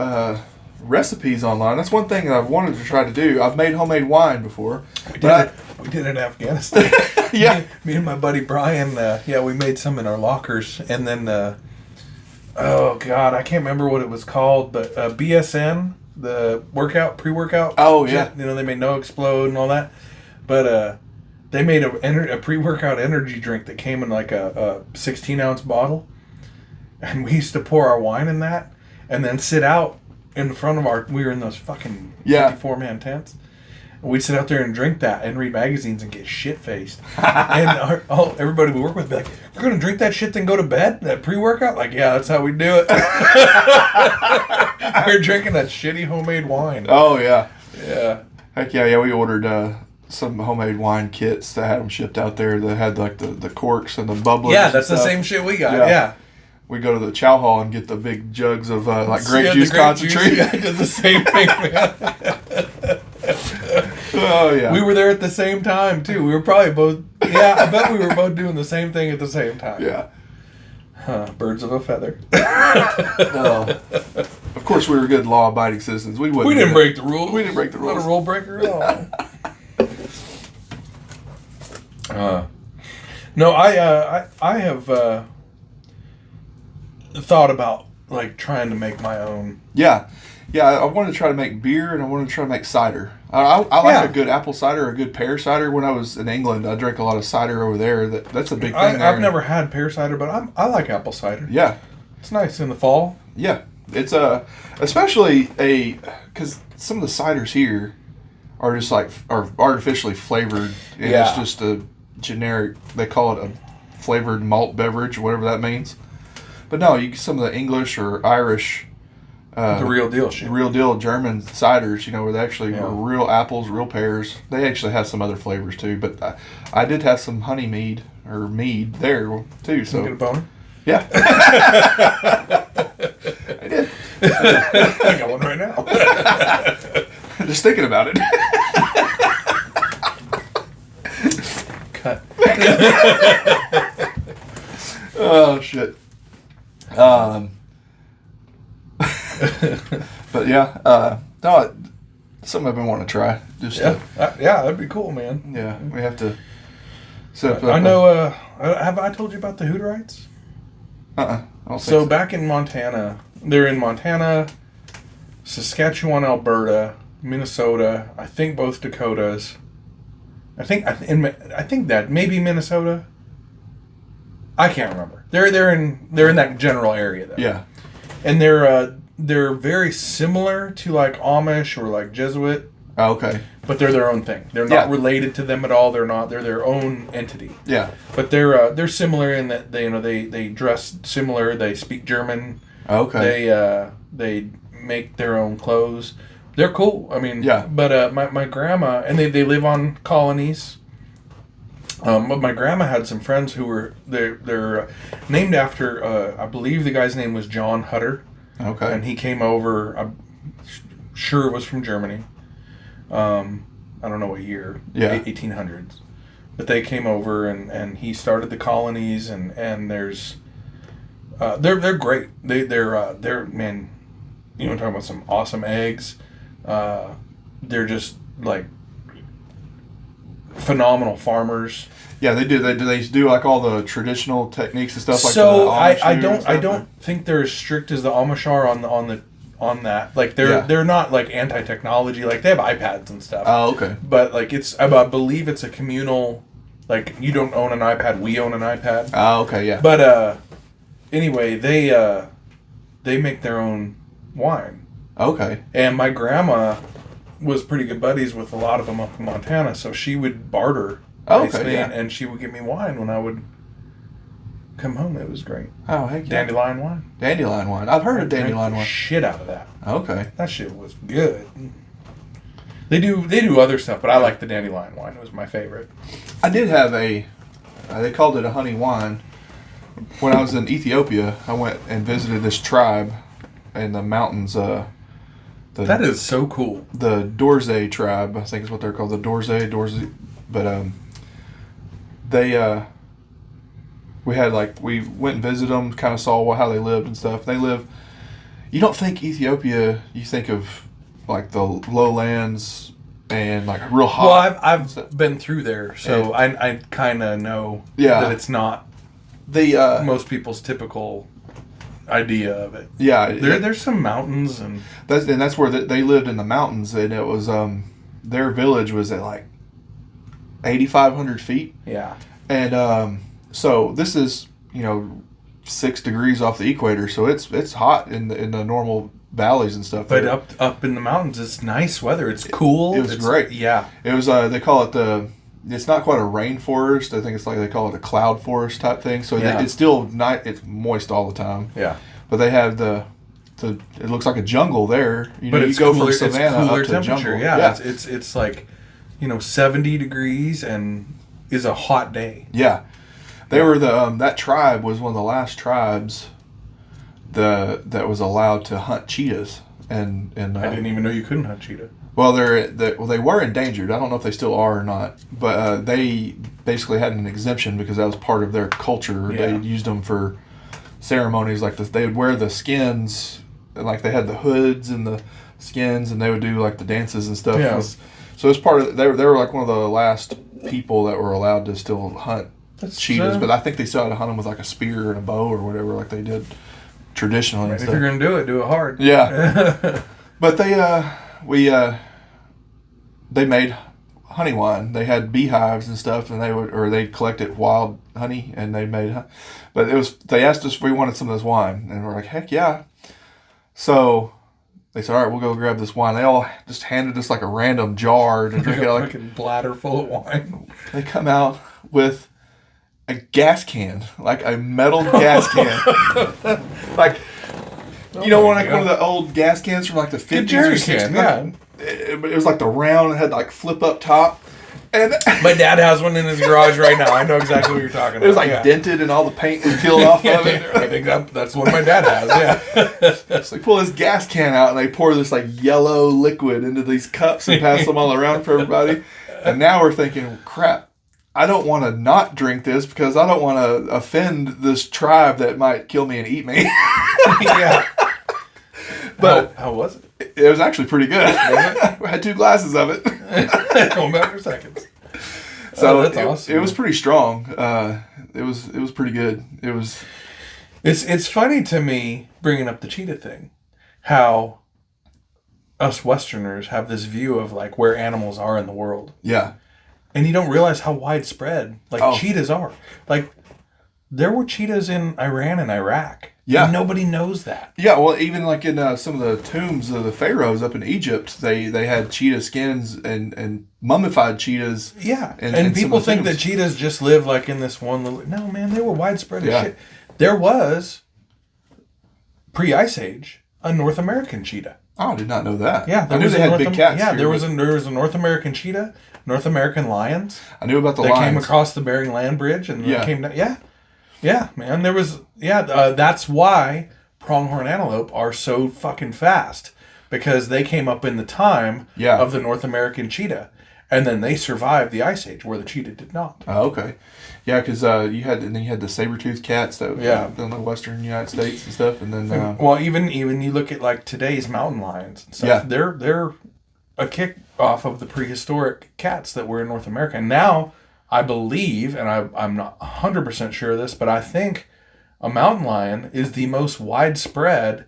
recipes online. That's one thing that I've wanted to try to do. I've made homemade wine before. We did it in Afghanistan. Yeah. Me and my buddy Brian, we made some in our lockers. And then, oh God, I can't remember what it was called, but BSN, the pre-workout. Oh, yeah. They made No Explode and all that. But they made a pre-workout energy drink that came in like a 16-ounce bottle. And we used to pour our wine in that and then sit out in front of we were in those fucking 54-man tents. And we'd sit out there and drink that and read magazines and get shit-faced. And everybody we work with would be like, "You're going to drink that shit then go to bed? That pre-workout?" Like, yeah, that's how we do it. We were drinking that shitty homemade wine. Oh, yeah. Yeah. Heck yeah, we ordered some homemade wine kits that had them shipped out there that had like the corks and the bubblers. Yeah, that's the same shit we got. Yeah. We go to the chow hall and get the big jugs of grape juice concentrate. Yeah, did the same thing, man. Oh yeah. We were there at the same time too. We were probably both. Yeah, I bet we were both doing the same thing at the same time. Yeah. Birds of a feather. Of course, we were good law-abiding citizens. We didn't break the rules. We didn't break the rules. Not a rule breaker at all. No, I have thought about like trying to make my own. Yeah. Yeah, I wanted to try to make beer, and I wanted to try to make cider. I like a good apple cider or a good pear cider. When I was in England, I drank a lot of cider over there. That's a big thing there. I've never had pear cider, but I like apple cider. Yeah. It's nice in the fall. Yeah. It's especially because some of the ciders here are just are artificially flavored, and it's just a generic, they call it a flavored malt beverage, whatever that means. But no, you get some of the English or Irish... the real deal shit. Real deal German ciders, where they actually were real apples, real pears. They actually have some other flavors too, but I did have some honey mead or mead there too. So get a boner? Yeah. I did. I got one right now. Just thinking about it. Cut. Oh shit. But yeah, no, something I've been wanting to try. That'd be cool, man. Yeah, we have to set up. I know. Have I told you about the Hooterites? I don't think so. Back in Montana, they're in Montana, Saskatchewan, Alberta, Minnesota. I think both Dakotas. I think that maybe Minnesota. I can't remember. They're in that general area though. Yeah, and they're very similar to like Amish or like Jesuit. Oh, okay. But they're their own thing. They're not related to them at all. They're their own entity. Yeah. But they're similar in that they dress similar. They speak German. Okay. They make their own clothes. They're cool. I mean, yeah. But my grandma, and they live on colonies. But my grandma had some friends who were they're named after I believe the guy's name was John Hutter. Okay. And he came over. I'm sure it was from Germany. I don't know what year. Yeah. 1800s. But they came over and he started the colonies and there's they're great. They're man, talking about some awesome eggs. They're just like phenomenal farmers. Yeah, they do. They do like all the traditional techniques and stuff. Like so the I don't think they're as strict as the Amish are on that. Like they're not like anti-technology. Like they have iPads and stuff. Oh, okay. But like I believe it's a communal. Like you don't own an iPad, we own an iPad. Oh, okay, yeah. But anyway, they make their own wine. Okay. And my grandma was pretty good buddies with a lot of them up in Montana, so she would barter. Okay, yeah. And she would give me wine when I would come home. It was great. Oh, heck yeah. Dandelion wine. Dandelion wine. I've heard of dandelion wine. Shit out of that. Okay. That shit was good. They do other stuff, but I like the dandelion wine. It was my favorite. I did have they called it a honey wine. When I was in Ethiopia, I went and visited this tribe in the mountains. That is so cool. The Dorze tribe, I think is what they're called. The Dorze. But we went and visited them, kind of saw how they lived and stuff. They live. You don't think Ethiopia? You think of like the lowlands and like real hot. Well, I've been through there, so I kind of know that it's not most people's typical idea of it. Yeah, there's some mountains and that's where they lived in the mountains, and it was their village was at like 8,500 feet. Yeah, and so this is 6 degrees off the equator, so it's hot in the normal valleys and stuff. But up in the mountains, it's nice weather. It's cool. It was great. Yeah, it was. They call it it's not quite a rainforest. I think it's like they call it a cloud forest type thing. So it's still not. It's moist all the time. Yeah. But they have it looks like a jungle there. But you go from savanna up to jungle. Yeah. It's like 70 degrees and is a hot day. Yeah. They were that tribe was one of the last tribes that was allowed to hunt cheetahs, and I didn't even know you couldn't hunt cheetah. Well, they were endangered. I don't know if they still are or not, but they basically had an exemption because that was part of their culture. Yeah. They used them for ceremonies like this. They would wear the skins, and like they had the hoods and the skins, and they would do like the dances and stuff. Yeah. So it's part of they were like one of the last people that were allowed to still hunt cheetahs, but I think they still had to hunt them with like a spear and a bow or whatever, like they did traditionally. If you're gonna do it hard. Yeah. But they made honey wine. They had beehives and stuff, and they collected wild honey and they made. But they asked us if we wanted some of this wine, and we're like, heck yeah. So they said, all right, we'll go grab this wine. They all just handed us like a random jar to drink. A fucking bladder full of wine. They come out with a gas can, like a metal gas can, like one of the old gas cans from like the 50s or 60s. Yeah. It was like the round, it had like flip up top. And my dad has one in his garage right now. I know exactly what you're talking about. It was like dented and all the paint was peeled off of it. I think that's what my dad has, yeah. So they pull this gas can out and they pour this like yellow liquid into these cups and pass them all around for everybody. And now we're thinking, crap, I don't want to not drink this because I don't want to offend this tribe that might kill me and eat me. Yeah. But how was it? It was actually pretty good. I had 2 glasses of it. Going back for seconds. So that's awesome. It was pretty strong. It was pretty good. It was. It's funny to me bringing up the cheetah thing, how us Westerners have this view of like where animals are in the world. Yeah. And you don't realize how widespread cheetahs are. Like there were cheetahs in Iran and Iraq. Yeah. And nobody knows that. Yeah, well, even like in some of the tombs of the pharaohs up in Egypt, they had cheetah skins and mummified cheetahs. Yeah, and people think that cheetahs just live like in this one little... No, man, they were widespread as shit. There was, pre-Ice Age, a North American cheetah. Oh, I did not know that. Yeah, I knew they had big cats. Yeah, there was a North American cheetah, North American lions. I knew about the lions. That came across the Bering Land Bridge and came down. Yeah. Yeah, man, there was... Yeah, that's why pronghorn antelope are so fucking fast. Because they came up in the time of the North American cheetah. And then they survived the Ice Age, where the cheetah did not. Oh, okay. Yeah, because you had the saber-toothed cats that in the western United States and stuff. And then... well, even you look at like today's mountain lions and stuff. Yeah. They're a kick off of the prehistoric cats that were in North America. And now... I believe, and I'm not 100% sure of this, but I think a mountain lion is the most widespread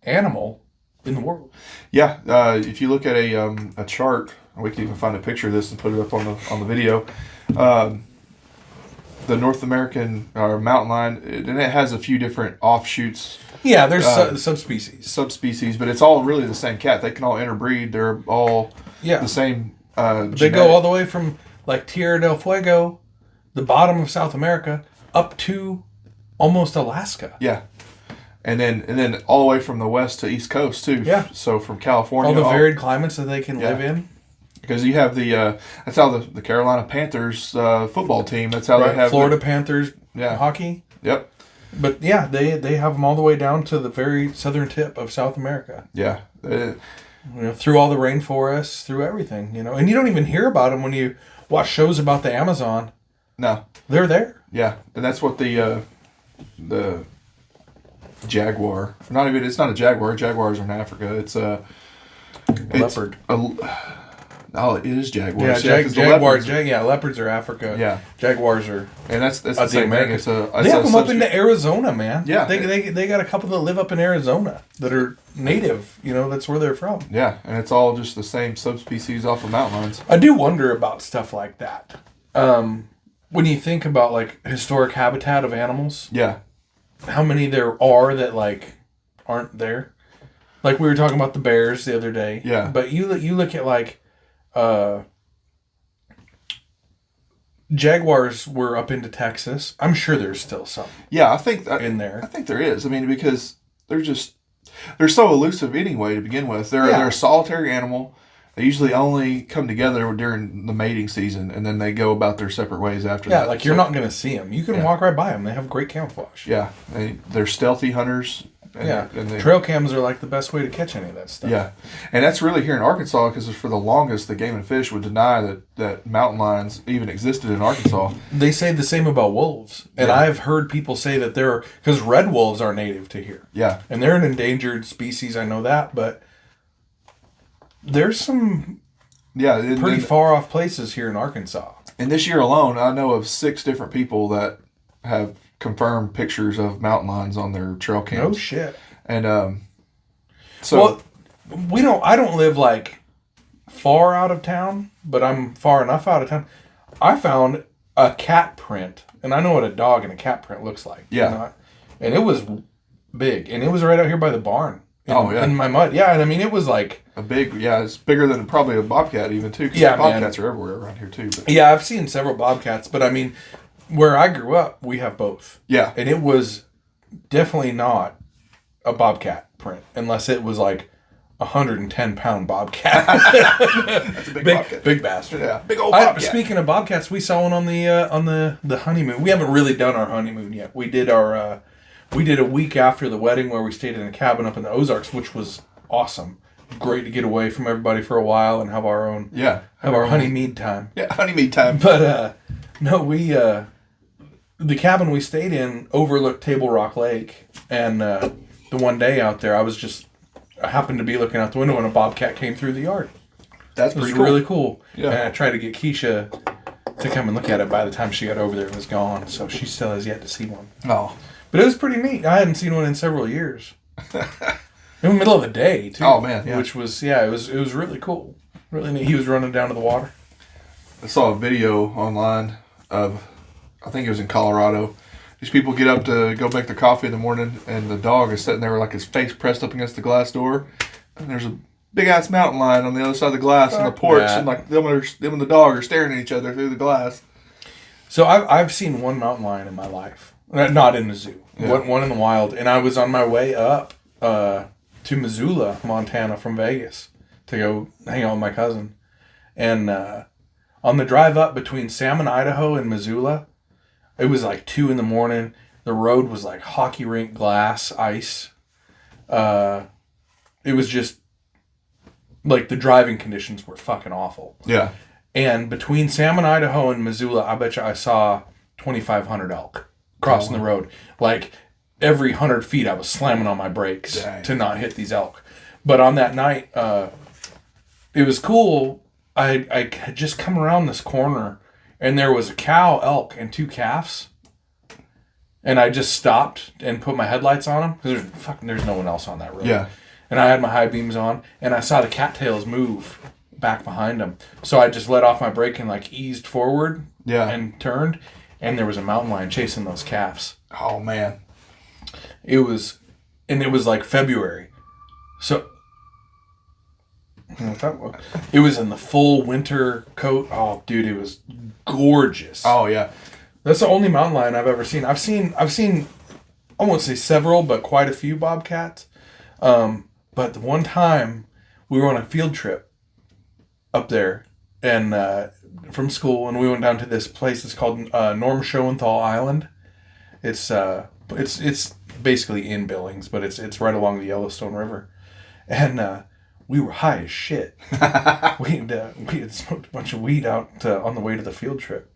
animal in the world. Yeah, if you look at a chart, we can even find a picture of this and put it up on the video. The North American mountain lion, and it has a few different offshoots. Yeah, there's subspecies. Subspecies, but it's all really the same cat. They can all interbreed. They're all the same. They go all the way from... like Tierra del Fuego, the bottom of South America, up to almost Alaska. Yeah. And then all the way from the west to east coast too. Yeah. So from California. All the varied climates that they can live in. Because you have that's how the Carolina Panthers football team, that's how they have Florida Panthers hockey. Yep. But yeah, they have them all the way down to the very southern tip of South America. Yeah. Through all the rainforests, through everything, and you don't even hear about them when you watch shows about the Amazon. No. They're there. Yeah. And that's what the jaguar. It's not a jaguar. Jaguars are in Africa. It's a leopard. It is jaguars. Leopards are Africa. Yeah. Jaguars are... And that's the same thing. They have them up into Arizona, man. Yeah. They got a couple that live up in Arizona that are native. That's where they're from. Yeah, and it's all just the same subspecies off of mountain lions. I do wonder about stuff like that. When you think about like historic habitat of animals. Yeah. How many there are that like aren't there? Like we were talking about the bears the other day. Yeah. But you look at like jaguars were up into Texas. I'm sure there's still some. Yeah, I think in there. I think there is. I mean, because they're so elusive anyway to begin with. They're a solitary animal. They usually only come together during the mating season, and then they go about their separate ways after that. Yeah, like you're not going to see them. You can walk right by them. They have great camouflage. Yeah, they're stealthy hunters. And trail cams are like the best way to catch any of that stuff. Yeah, and that's really here in Arkansas because for the longest, the Game and Fish would deny that mountain lions even existed in Arkansas. They say the same about wolves, and I've heard people say that because red wolves are native to here. Yeah, and they're an endangered species. I know that, but there's some pretty far off places here in Arkansas. And this year alone, I know of 6 different people that have confirmed pictures of mountain lions on their trail cams. No shit. And so I don't live like far out of town, but I'm far enough out of town. I found a cat print, and I know what a dog and a cat print looks like. Yeah. And it was big, and it was right out here by the barn. In my mud. Yeah, and I mean, it was like... it's bigger than probably a bobcat even, too, because bobcats are everywhere around here, too. But. Yeah, I've seen several bobcats, but I mean, where I grew up, we have both. Yeah. And it was definitely not a bobcat print, unless it was like 110-pound bobcat. That's a big bobcat. Big bastard. Yeah, big old bobcat. Speaking of bobcats, we saw one on the honeymoon. We haven't really done our honeymoon yet. We did a week after the wedding where we stayed in a cabin up in the Ozarks, which was awesome. Great to get away from everybody for a while and have our own our honeymead time. Yeah, honeymead time. But no, we the cabin we stayed in overlooked Table Rock Lake, and the one day out there, I happened to be looking out the window and a bobcat came through the yard. That's pretty cool. Really cool. Yeah. And I tried to get Keisha to come and look at it. By the time she got over there, it was gone. So she still has yet to see one. Oh. But it was pretty neat. I hadn't seen one in several years. In the middle of the day, too. Oh, man. Yeah. Which was, it was really cool. Really neat. He was running down to the water. I saw a video online of, I think it was in Colorado. These people get up to go make their coffee in the morning, and the dog is sitting there with like his face pressed up against the glass door. And there's a big-ass mountain lion on the other side of the glass on the porch, and like them and the dog are staring at each other through the glass. So I've seen one mountain lion in my life. Not in the zoo. Yeah. One in the wild. And I was on my way up to Missoula, Montana from Vegas to go hang out with my cousin. And on the drive up between Salmon, Idaho and Missoula, it was like 2 a.m. The road was like hockey rink glass, ice. It was just like the driving conditions were fucking awful. Yeah. And between Salmon, Idaho and Missoula, I bet you I saw 2,500 elk crossing the road. Like every 100 feet I was slamming on my brakes to not hit these elk. But on that night, it was cool. I had just come around this corner and there was a cow, elk, and 2 calves. And I just stopped and put my headlights on them because there's no one else on that road. Yeah. And I had my high beams on and I saw the cattails move back behind them. So I just let off my brake and like eased forward and turned. And there was a mountain lion chasing those calves. Oh, man. It was like February. So, it was in the full winter coat. Oh, dude, it was gorgeous. Oh, yeah. That's the only mountain lion I've ever seen. I've seen, I won't say several, but quite a few bobcats. But the one time we were on a field trip up there and from school, and we went down to this place. It's called Norm Schoenthal Island. It's basically in Billings, but it's right along the Yellowstone River, and we were high as shit. we had smoked a bunch of weed out on the way to the field trip,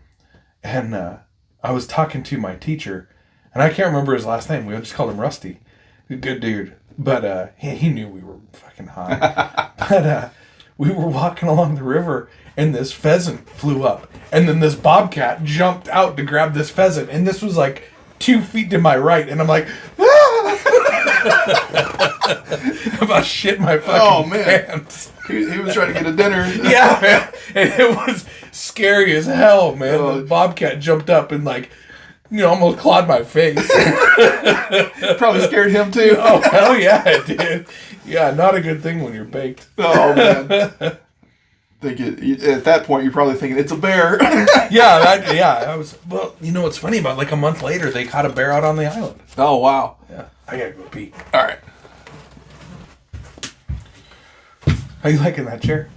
and I was talking to my teacher, and I can't remember his last name. We just called him Rusty. Good dude, but he knew we were fucking high. But we were walking along the river, and this pheasant flew up, and then this bobcat jumped out to grab this pheasant, and this was like 2 feet to my right, and I'm like, about shit my fucking pants. He was trying to get a dinner. Yeah, man. And it was scary as hell, man. The bobcat jumped up and like, almost clawed my face. Probably scared him too. Oh, hell yeah, it did. Yeah, not a good thing when you're baked. Oh, man. At that point, you're probably thinking, it's a bear. I was, well, what's funny about like a month later, they caught a bear out on the island. Oh, wow. Yeah, I gotta go pee. All right. How you liking that chair?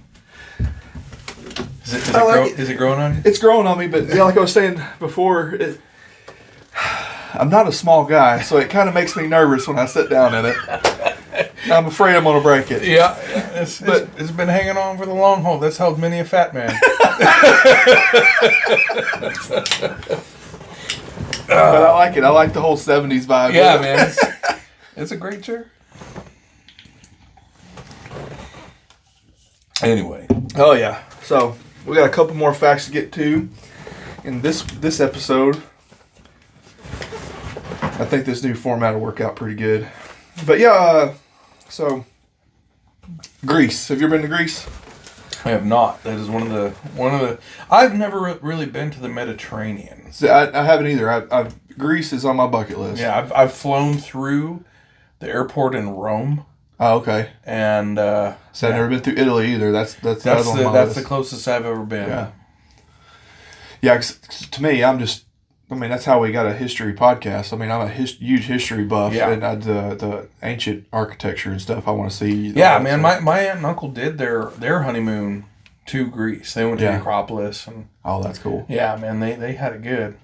Is it growing on you? It's growing on me, but like I was saying before, I'm not a small guy, so it kind of makes me nervous when I sit down in it. I'm afraid I'm going to break it. Yeah, it's been hanging on for the long haul. That's held many a fat man. But I like it. I like the whole 70s vibe. Yeah, man. It's a great chair. Anyway. Oh, yeah. So, we got a couple more facts to get to. in this episode, I think this new format will work out pretty good. But yeah, so Greece. Have you ever been to Greece? I have not. That is one of the. I've never really been to the Mediterranean. See, I haven't either. Greece is on my bucket list. Yeah, I've flown through the airport in Rome. Oh, okay. And so I've never been through Italy either. That's the other one on my list. The closest I've ever been. Yeah. Yeah. 'Cause to me, that's how we got a history podcast. I mean, I'm a huge history buff, and the ancient architecture and stuff I want to see. Yeah, man. My aunt and uncle did their honeymoon to Greece. They went to the Acropolis, and that's cool. Yeah, man. They had it good.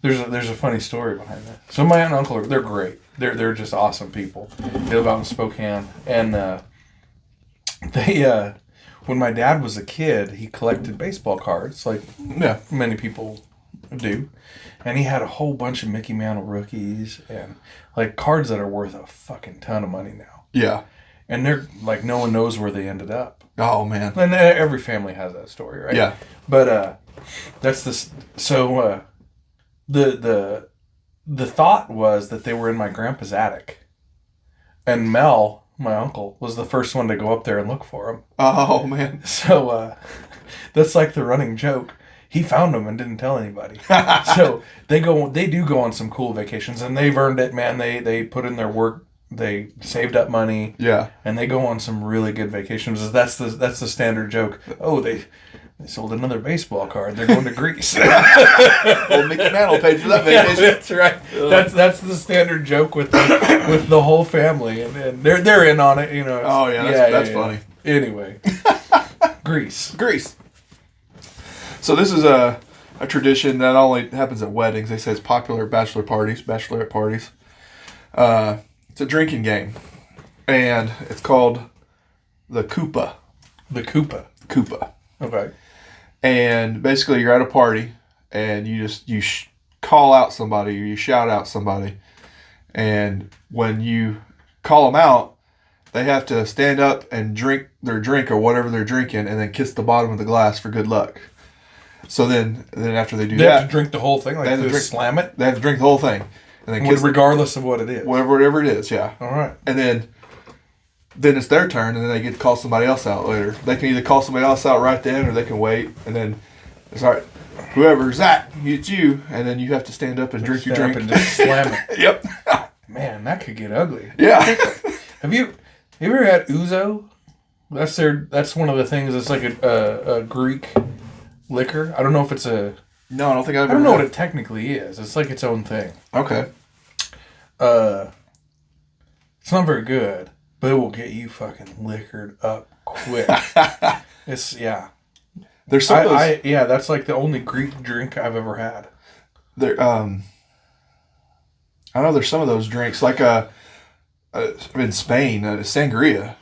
There's a funny story behind that. So my aunt and uncle they're great. They're just awesome people. They live out in Spokane, and they when my dad was a kid, he collected baseball cards like many people do, and he had a whole bunch of Mickey Mantle rookies and like cards that are worth a fucking ton of money now. Yeah, and they're like no one knows where they ended up. Oh man, and every family has that story, right? Yeah, but that's this. So the thought was that they were in my grandpa's attic, and Mel, my uncle, was the first one to go up there and look for them. Oh, man. So that's like the running joke. He found them and didn't tell anybody. So they do go on some cool vacations, and they've earned it, man. They put in their work. They saved up money. Yeah. And they go on some really good vacations. That's the standard joke. Oh, they sold another baseball card. They're going to Greece. Well, Mickey Mantle paid for that vacation. Yeah, that's right. That's the standard joke with the whole family, and they're in on it. You know. Oh yeah, that's funny. Anyway, Greece. So this is a tradition that only happens at weddings. They say it's popular at bachelorette parties. It's a drinking game, and it's called the Koopa. The Koopa. Okay. And basically, you're at a party, and you call out somebody, or you shout out somebody, and when you call them out, they have to stand up and drink their drink or whatever they're drinking, and then kiss the bottom of the glass for good luck. So then after they do they have to drink the whole thing, like they slam it. They have to drink the whole thing, and then regardless of what it is, whatever it is. Yeah. All right. And then it's their turn, and then they get to call somebody else out later. They can either call somebody else out right then, or they can wait, and then it's all right. Whoever's that, it's you, and then you have to stand up and drink your drink and just slam it. Yep. Man, that could get ugly. Yeah. Have you ever had ouzo? That's one of the things. It's like a Greek liquor. I don't know if it's a. No, I don't think I've. I don't know what it technically is. It's like its own thing. Okay. It's not very good. But it will get you fucking liquored up quick. There's some that's like the only Greek drink I've ever had. There, I know there's some of those drinks like in Spain, sangria.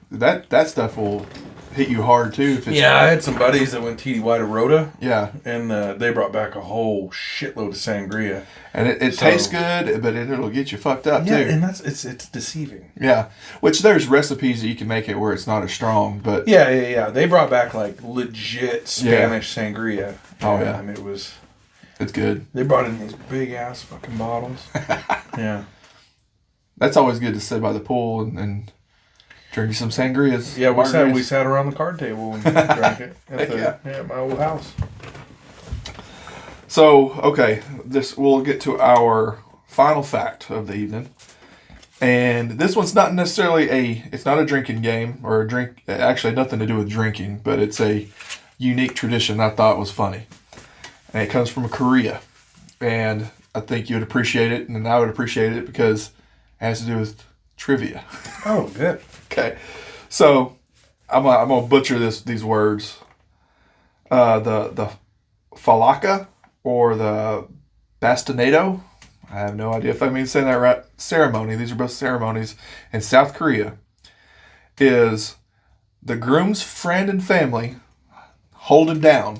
That stuff will hit you hard too. I had some buddies that went TDY to Rhoda. Yeah, and they brought back a whole shitload of sangria. And it tastes good, but it'll get you fucked up too. Yeah, and it's deceiving. Yeah, which there's recipes that you can make it where it's not as strong, but yeah. They brought back like legit Spanish sangria. Oh yeah, and it's good. They brought in these big ass fucking bottles. Yeah, that's always good to sit by the pool and drink some sangrias. Yeah, we sat around the card table and drank it at my old house. So, okay, we'll get to our final fact of the evening. And this one's not necessarily it's not a drinking game or a drink, actually nothing to do with drinking, but it's a unique tradition I thought was funny. And it comes from Korea. And I think you would appreciate it, and I would appreciate it because it has to do with trivia. Oh, good. Okay. So, I'm gonna butcher these words. The falaka, or the bastinado, I have no idea if I'm saying that right, ceremony, these are both ceremonies in South Korea, is the groom's friend and family hold him down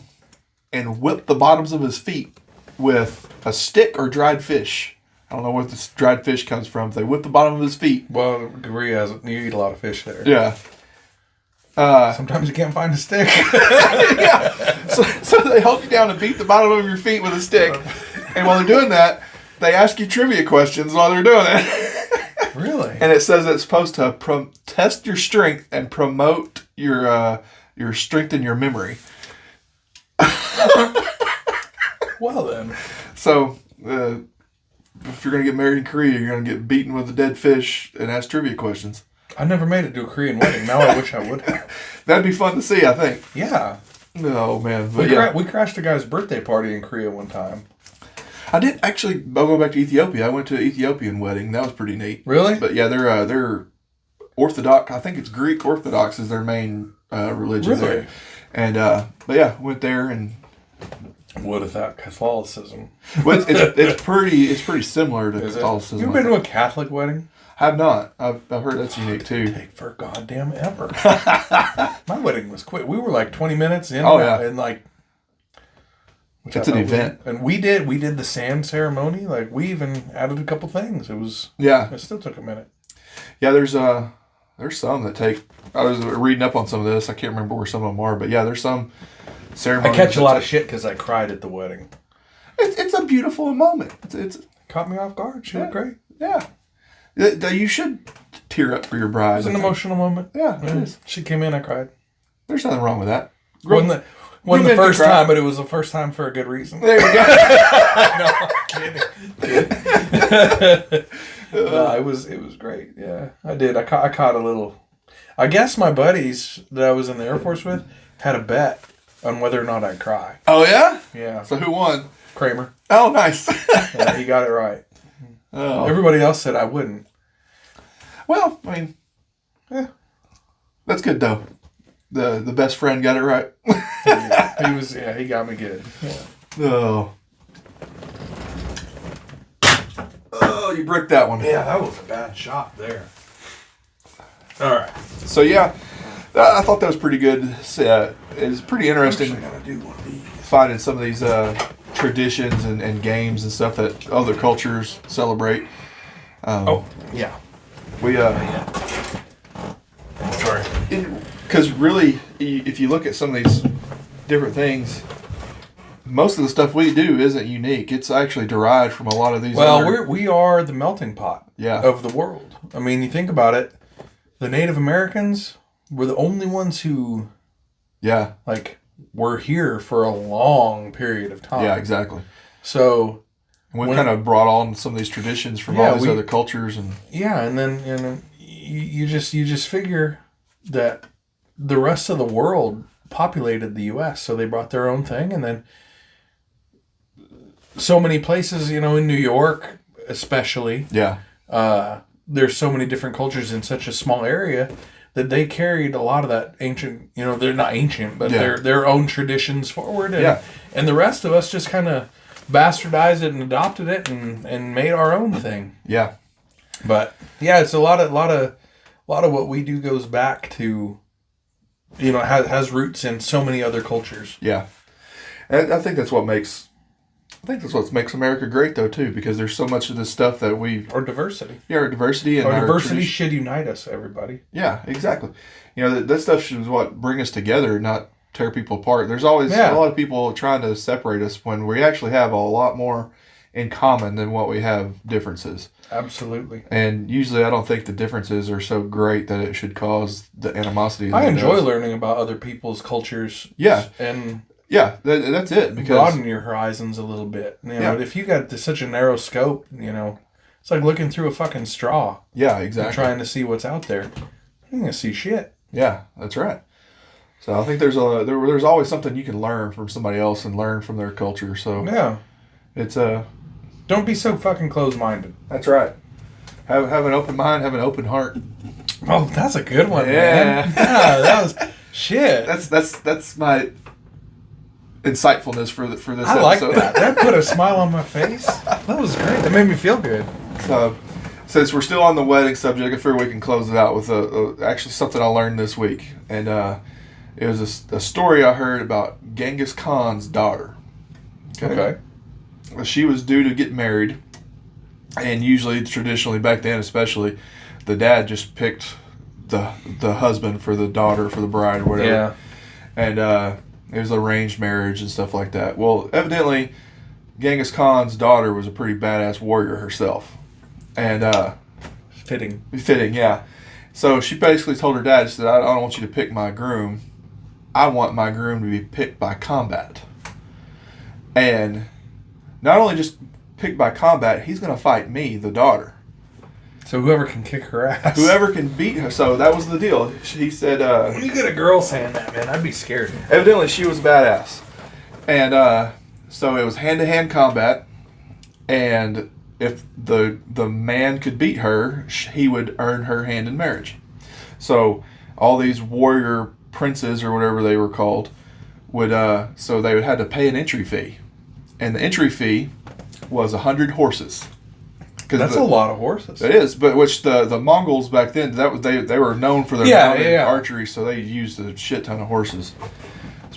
and whip the bottoms of his feet with a stick or dried fish. I don't know where this dried fish comes from. They whip the bottom of his feet. Well, Korea you eat a lot of fish there. Yeah. Sometimes you can't find a stick. Yeah. So they hold you down and beat the bottom of your feet with a stick. And while they're doing that, they ask you trivia questions while they're doing it. Really? And it says it's supposed to test your strength and promote your strength and your memory. Well then. So, if you're going to get married in Korea, you're going to get beaten with a dead fish and ask trivia questions. I never made it to a Korean wedding. Now I wish I would have. That'd be fun to see, I think. Yeah. Oh, man. But we crashed a guy's birthday party in Korea one time. I did actually, I'll go back to Ethiopia. I went to an Ethiopian wedding. That was pretty neat. Really? But yeah, they're Orthodox. I think it's Greek Orthodox is their main religion there. And, but yeah, went there and... What is that? Catholicism. Well, it's pretty similar to Catholicism. You ever been to a Catholic wedding? I have not. I've heard that's unique too. Take for goddamn ever. My wedding was quick. We were like 20 minutes in. Oh yeah. And like, it's an event. And we did the sand ceremony. Like we even added a couple things. It still took a minute. Yeah, there's some that take. I was reading up on some of this. I can't remember where some of them are, but yeah, there's some ceremonies. I catch a lot of shit because I cried at the wedding. It's a beautiful moment. It's caught me off guard. She looked great. Yeah. You should tear up for your bride. It was an emotional moment. Yeah, it is. She came in, I cried. There's nothing wrong with that. Wasn't the first time, but it was the first time for a good reason. There you go. No, I'm kidding. No, it was great. Yeah, I did. I caught a little. I guess my buddies that I was in the Air Force with had a bet on whether or not I'd cry. Oh yeah? Yeah. So who won? Kramer. Oh, nice. Yeah, he got it right. Oh. Everybody else said I wouldn't. Well, I mean, yeah, that's good though. The best friend got it right. Yeah, he got me good. Yeah. Oh, you bricked that one. Yeah, that was a bad shot there. All right. So yeah, I thought that was pretty good. It's pretty interesting finding some of these traditions and games and stuff that other cultures celebrate. Yeah. We Sorry. Because really, if you look at some of these different things, most of the stuff we do isn't unique. It's actually derived from a lot of these. Well, we are the melting pot of the world. I mean, you think about it. The Native Americans were the only ones who, were here for a long period of time. Yeah, exactly. So we kind of brought on some of these traditions from all these other cultures, and and then you just figure that the rest of the world populated the U.S., so they brought their own thing, and then so many places, in New York especially, there's so many different cultures in such a small area that they carried a lot of that ancient, they're not ancient, but their own traditions forward, and the rest of us just kind of bastardized it and adopted it and made our own thing. Yeah, but it's a lot of what we do goes back to, has roots in so many other cultures. Yeah, and I think that's what makes America great, though, too, because there's so much of this stuff that Our diversity. Yeah, our diversity. And our diversity should unite us, everybody. Yeah, exactly. That stuff should what bring us together, not tear people apart. There's always a lot of people trying to separate us when we actually have a lot more in common than what we have differences. Absolutely. And usually I don't think the differences are so great that it should cause the animosity. I enjoy learning about other people's cultures. Yeah. And... yeah, that's it. Because broaden your horizons a little bit. If you got such a narrow scope, it's like looking through a fucking straw. Yeah, exactly. And trying to see what's out there. You're gonna see shit. Yeah, that's right. So I think there's always something you can learn from somebody else and learn from their culture. So yeah, it's don't be so fucking closed-minded. That's right. Have an open mind. Have an open heart. Oh, that's a good one. Yeah, man. Yeah, that was shit. That's my insightfulness for this episode. I like that. That put a smile on my face. That was great. That made me feel good. So, since we're still on the wedding subject, I figure we can close it out with actually something I learned this week. And it was a story I heard about Genghis Khan's daughter. Okay. She was due to get married. And usually, traditionally, back then especially, the dad just picked the husband for the daughter, for the bride or whatever. Yeah. And it was arranged marriage and stuff like that. Well, evidently, Genghis Khan's daughter was a pretty badass warrior herself. And Fitting, yeah. So she basically told her dad, she said, I don't want you to pick my groom. I want my groom to be picked by combat. And not only just picked by combat, he's going to fight me, the daughter. So whoever can kick her ass. Whoever can beat her. So that was the deal. He said... when you get a girl saying that, man, I'd be scared. Evidently, she was badass. And so it was hand-to-hand combat. And if the man could beat her, he would earn her hand in marriage. So all these warrior princes, or whatever they were called, would so they would have to pay an entry fee. And the entry fee was 100 horses. That's a lot of horses. It is, but which the Mongols back then, they were known for their archery, so they used a shit ton of horses.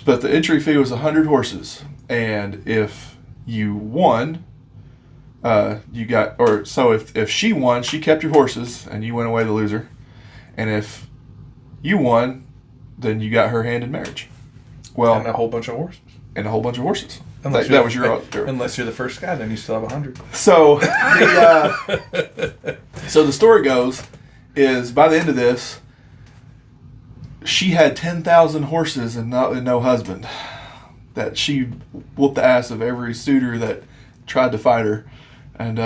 But the entry fee was 100 horses, and if you won, you got, or so if she won, she kept your horses, and you went away the loser. And if you won, then you got her hand in marriage. Well, and a whole bunch of horses. Unless you're the first guy, then you still have 100. So the story goes is by the end of this, she had 10,000 horses and no husband. That she whooped the ass of every suitor that tried to fight her, and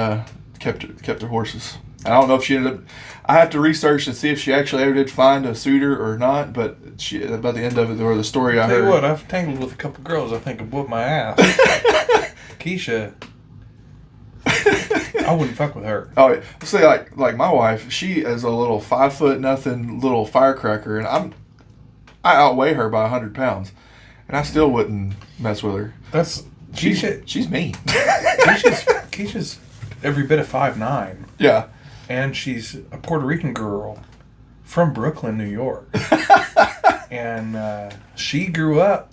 kept her horses. I don't know if she ended up. I have to research and see if she actually ever did find a suitor or not. But she, by the end of it, or the story I heard. Tell you what, I've tangled with a couple girls. I think I've whooped my ass. Keisha, I wouldn't fuck with her. Oh, yeah. See, like my wife, she is a little 5'0" little firecracker, and I outweigh her by 100 pounds, and I still wouldn't mess with her. That's Keisha. She's mean. Keisha's every bit of 5'9". Yeah. And she's a Puerto Rican girl from Brooklyn, New York. And she grew up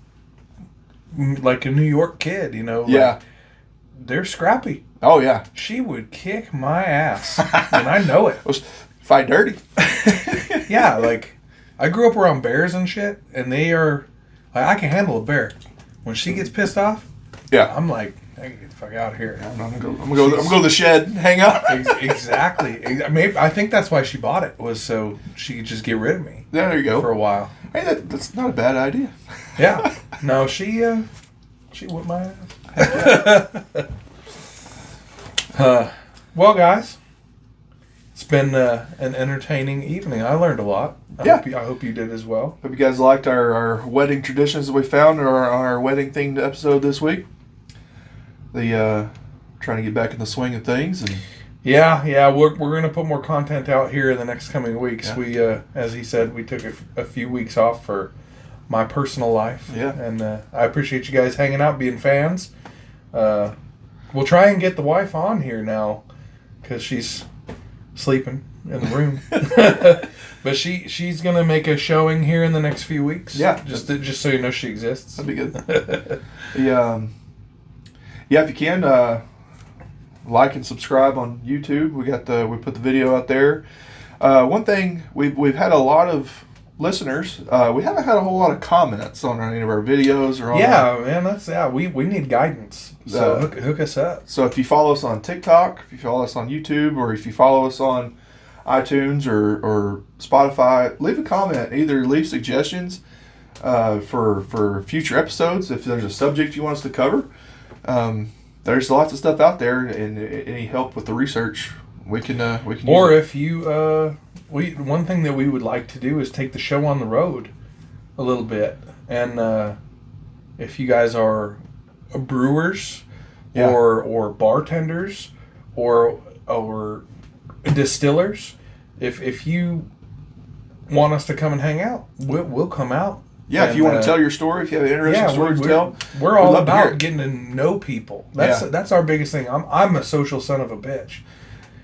like a New York kid, you know. Yeah. They're scrappy. Oh, yeah. She would kick my ass. And I know it. Fight dirty. Yeah, like, I grew up around bears and shit, and they are, like, I can handle a bear. When she gets pissed off, yeah, I'm like, I can get the fuck out of here. I'm gonna go to the shed, hang out. Exactly. I think that's why she bought it, was so she could just get rid of me. Yeah, there you go. For a while. Hey, that's not a bad idea. Yeah. No, she whipped my ass. Well, guys, it's been an entertaining evening. I learned a lot. I hope you did as well. Hope you guys liked our wedding traditions that we found on our wedding themed episode this week. Trying to get back in the swing of things, and we're gonna put more content out here in the next coming weeks. Yeah. We as he said, we took a few weeks off for my personal life. Yeah, and I appreciate you guys hanging out, being fans. We'll try and get the wife on here now because she's sleeping in the room. But she's gonna make a showing here in the next few weeks. Yeah, just so you know she exists. That'd be good. Yeah, if you can, like and subscribe on YouTube. We put the video out there. One thing, we've had a lot of listeners. We haven't had a whole lot of comments on any of our videos or on. We need guidance. So hook us up. So if you follow us on TikTok, if you follow us on YouTube, or if you follow us on iTunes or Spotify, leave a comment. Either leave suggestions for future episodes if there's a subject you want us to cover. There's lots of stuff out there, and any help with the research we can or use. If you one thing that we would like to do is take the show on the road a little bit, and if you guys are brewers or bartenders or distillers, if you want us to come and hang out, we'll come out. Yeah, and if you want to tell your story, if you have an interesting story to tell, we're all about getting to know people. That's our biggest thing. I'm a social son of a bitch.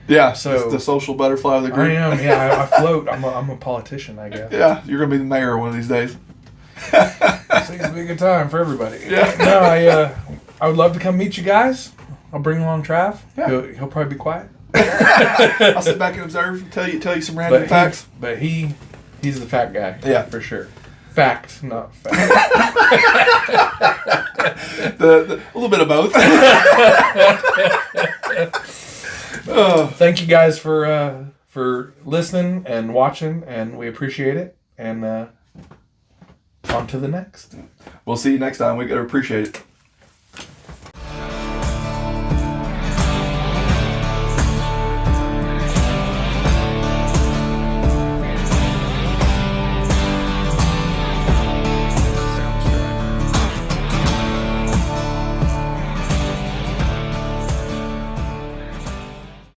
Yeah, so the social butterfly of the group. I am. Yeah, I float. I'm a politician, I guess. Yeah, you're gonna be the mayor one of these days. I think it'll be a good time for everybody. Yeah. No, I would love to come meet you guys. I'll bring along Trav. Yeah. He'll probably be quiet. I'll sit back and observe and tell you some random facts. But he He's the fat guy. Yeah. For sure. Fact, not fact. A little bit of both. Thank you guys for listening and watching, and we appreciate it. And on to the next. We'll see you next time. We gotta appreciate it.